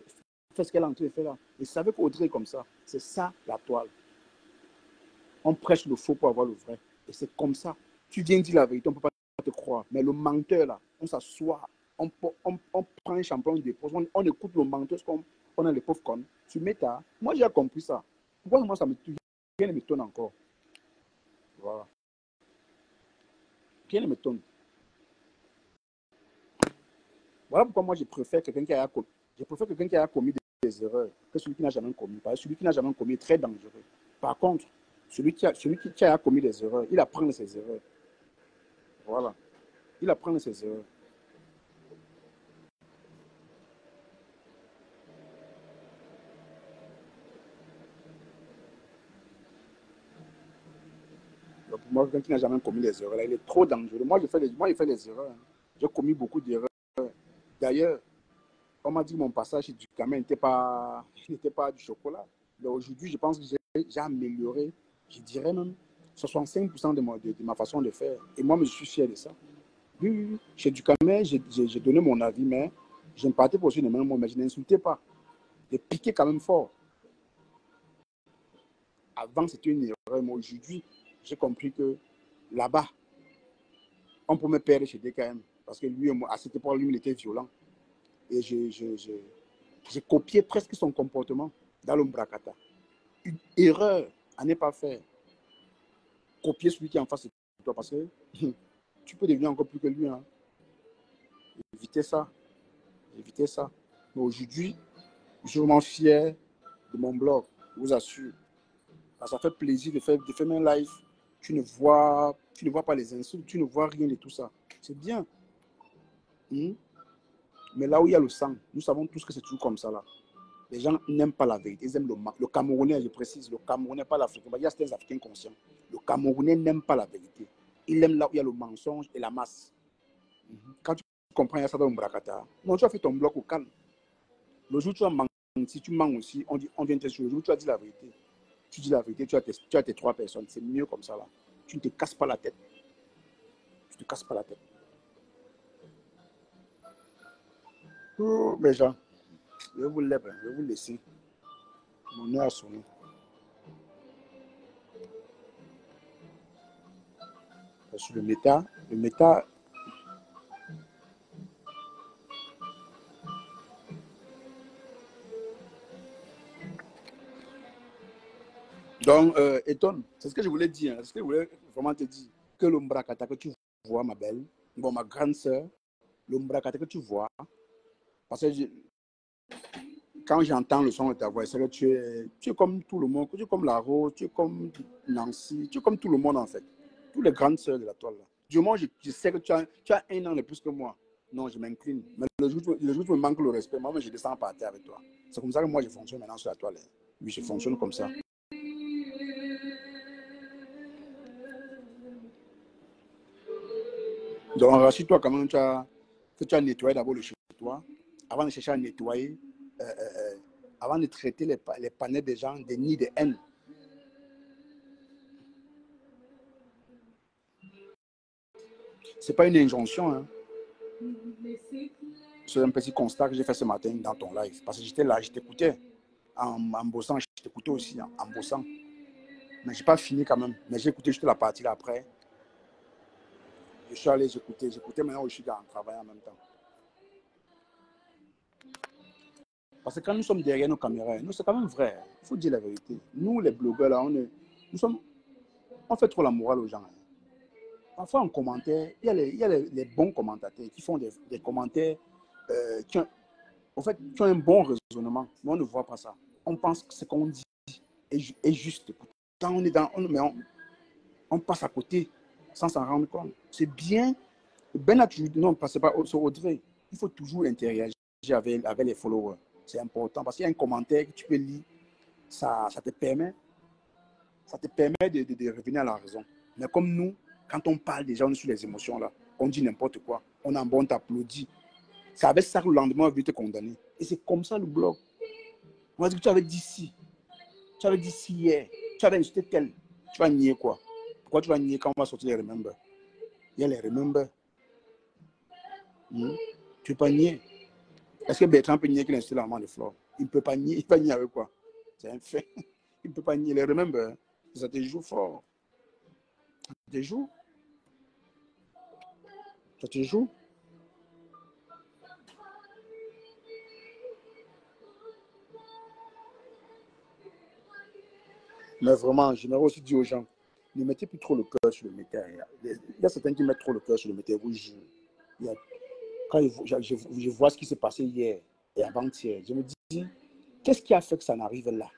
A: fait ce qu'elle est en train de faire là. Je savais qu'Audrey est comme ça. C'est ça la toile. On prêche le faux pour avoir le vrai. Et c'est comme ça. Tu viens dire la vérité, on ne peut pas te croire. Mais le menteur, là, on s'assoit, on prend un champion de poste, on écoute le menteur comme on a les pauvres cons. Tu mets ta... Moi, j'ai compris ça. Pourquoi moi, ça me rien ne m'étonne encore. Voilà. Rien ne m'étonne. Voilà pourquoi moi, je préfère quelqu'un qui a commis des erreurs que celui qui n'a jamais commis. Parce que celui qui n'a jamais commis est très dangereux. Par contre, celui qui a commis des erreurs, il apprend de ses erreurs. Voilà. Il apprend de ses erreurs. Donc, moi, quelqu'un qui n'a jamais commis des erreurs, là, il est trop dangereux. Moi, il fait des erreurs. Hein. J'ai commis beaucoup d'erreurs. D'ailleurs, on m'a dit que mon passage du Cameroun n'était pas du chocolat. Mais aujourd'hui, je pense que j'ai amélioré, je dirais même 65% de ma façon de faire. Et moi, je suis fier de ça. Oui, oui, oui. Chez du Cameroun, j'ai donné mon avis, mais je ne partais pas aussi de même mot, mais je n'insultais pas. J'ai piqué quand même fort. Avant, c'était une erreur, mais aujourd'hui, j'ai compris que là-bas, on peut me perdre chez DKM. Parce que lui, à cette époque, lui, il était violent. Et j'ai copié presque son comportement dans l'Umbrakata. Une erreur à ne pas faire. Copier celui qui est en face de toi. Parce que tu peux devenir encore plus que lui. Hein. Évitez ça. Évitez ça. Mais aujourd'hui, je suis vraiment fier de mon blog. Je vous assure. Ça fait plaisir de faire un live. Tu ne vois pas les insultes. Tu ne vois rien de tout ça. C'est bien. Mais là où il y a le sang, nous savons tous que c'est toujours comme ça là. Les gens n'aiment pas la vérité. Ils aiment le Camerounais, je précise. Le Camerounais, pas l'Africain. Il y a certains Africains conscients. Le Camerounais n'aime pas la vérité. Il aime là où il y a le mensonge et la masse. Quand tu comprends, il y a ça dans le Mbrakata. Non, tu as fait ton bloc au calme. Le jour où tu as menti, tu mens aussi, on vient te sur le jour où tu as dit la vérité. Tu dis la vérité, tu as tes 3 personnes. C'est mieux comme ça là. Tu ne te casses pas la tête. Tu ne te casses pas la tête. Oh, mes gens, je vais vous laisser. Mon heure a sonné. Parce que le méta. Donc, étonne, c'est ce que je voulais dire. C'est ce que je voulais vraiment te dire. Que l'Umbrakata que tu vois, ma belle, bon, ma grande sœur, l'Umbrakata que tu vois, parce que quand j'entends le son de ta voix, c'est que tu es comme tout le monde, tu es comme la Rose, tu es comme Nancy, tu es comme tout le monde en fait. Toutes les grandes sœurs de la toile. Là. Du moment je sais que tu as 1 an de plus que moi, non, je m'incline. Mais le jour où tu me manques le respect, moi, je descends par terre avec toi. C'est comme ça que moi, je fonctionne maintenant sur la toile. Oui, je fonctionne comme ça. Donc, rassure-toi quand même que tu as nettoyé d'abord le chez toi, avant de chercher à nettoyer, avant de traiter les panels des gens, des nids de haine. Ce n'est pas une injonction. Hein. C'est un petit constat que j'ai fait ce matin dans ton live. Parce que j'étais là, je t'écoutais en bossant, je j'écoutais aussi en bossant. Mais je n'ai pas fini quand même. Mais j'ai écouté juste la partie là après. Je suis allé, j'écoutais maintenant je suis en travail en même temps. Parce que quand nous sommes derrière nos caméras, nous c'est quand même vrai. Il faut dire la vérité. Nous les blogueurs là, on fait trop la morale aux gens. Parfois en commentaire, il y a les bons commentateurs qui font des commentaires qui ont un bon raisonnement. Mais on ne voit pas ça. On pense que ce qu'on dit est juste. Pourtant, on passe à côté sans s'en rendre compte. C'est bien. Non, passez pas sur Audrey. Il faut toujours interagir avec les followers. C'est important parce qu'il y a un commentaire que tu peux lire. Ça te permet de revenir à la raison. Mais comme nous, quand on parle déjà, on est sur les émotions là. On dit n'importe quoi. On en bon, t'applaudit. C'est avec ça que le lendemain, on veut te condamner. Et c'est comme ça le blog. On va dire que tu avais dit ci. Tu avais dit ci hier. Tu avais insulté tel. Tu vas nier quoi? Pourquoi tu vas nier quand on va sortir les remember? Il y a les remember. Tu ne peux pas nier. Est-ce que Bertrand peut nier qu'il a insulté la maman de Flore? Il ne peut pas nier. Il va nier avec quoi? C'est un fait. Il ne peut pas nier les remember. Ça te joue fort. Ça te joue. Ça te joue. Mais vraiment, j'aimerais aussi dire aux gens, ne mettez plus trop le cœur sur le métier. Il y a certains qui mettent trop le cœur sur le métier. Vous jure. Quand je vois ce qui s'est passé hier et avant-hier, je me dis, qu'est-ce qui a fait que ça n'arrive là?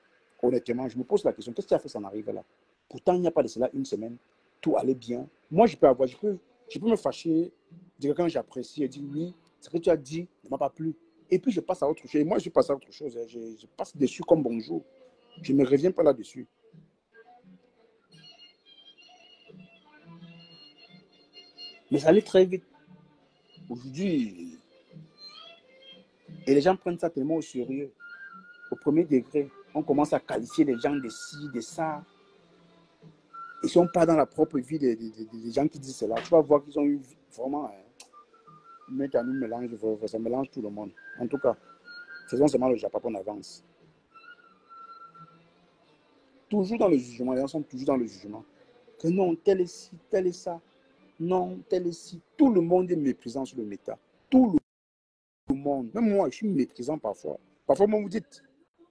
A: Honnêtement, je me pose la question, qu'est-ce qui a fait que ça n'arrive là? Pourtant, il n'y a pas de cela une semaine. Tout allait bien. Moi, je peux me fâcher, dire quand j'apprécie et dire oui, ce que tu as dit ne m'a pas plu. Et puis, je passe à autre chose. Et moi, je passe à autre chose. Je passe dessus comme bonjour. Je ne reviens pas là-dessus. Mais ça allait très vite. Aujourd'hui, et les gens prennent ça tellement au sérieux. Au premier degré, on commence à qualifier les gens de ci, de ça. Et si on part dans la propre vie des gens qui disent cela, tu vas voir qu'ils ont eu vraiment... Mais ça nous mélange, ça mélange tout le monde. En tout cas, faisons seulement le Japon qu'on avance. Toujours dans le jugement, les gens sont toujours dans le jugement. Que non, tel est ci, tel est ça. Non, tel est ci. Tout le monde est méprisant sur le méta. Tout le monde. Même moi, je suis méprisant parfois. Parfois, moi, vous dites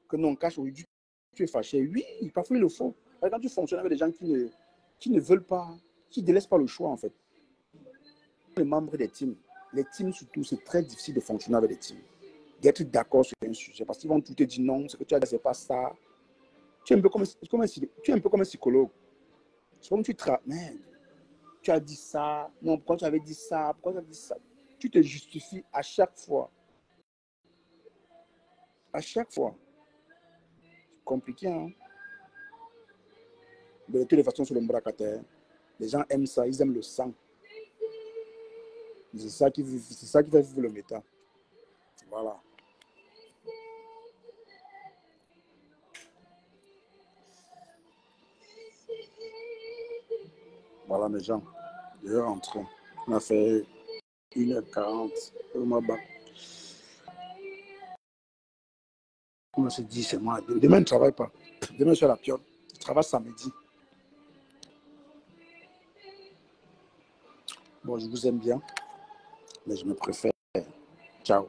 A: que non, cache aujourd'hui, tu es fâché. Oui, parfois il le faut. Quand tu fonctionnes avec des gens qui ne veulent pas, qui ne délaissent pas le choix, en fait. Les membres des teams, les teams surtout, c'est très difficile de fonctionner avec des teams. D'être d'accord sur un sujet. Parce qu'ils vont tout te dire non, ce que tu as dit, c'est pas ça. Tu es un peu comme un psychologue. C'est comme tu travailles. Tu as dit ça. Non, pourquoi tu avais dit ça? Pourquoi tu as dit ça? Tu te justifies à chaque fois. À chaque fois. C'est compliqué, hein? De toutes les façons, sur le bracataire, les gens aiment ça, ils aiment le sang. C'est ça qui fait vivre le méta. Voilà. Voilà mes gens. Je vais rentrer. On a fait 1h40. On se dit, c'est moi. Demain, je ne travaille pas. Demain, je suis à la piote. Je travaille samedi. Bon, je vous aime bien, mais je me préfère. Ciao.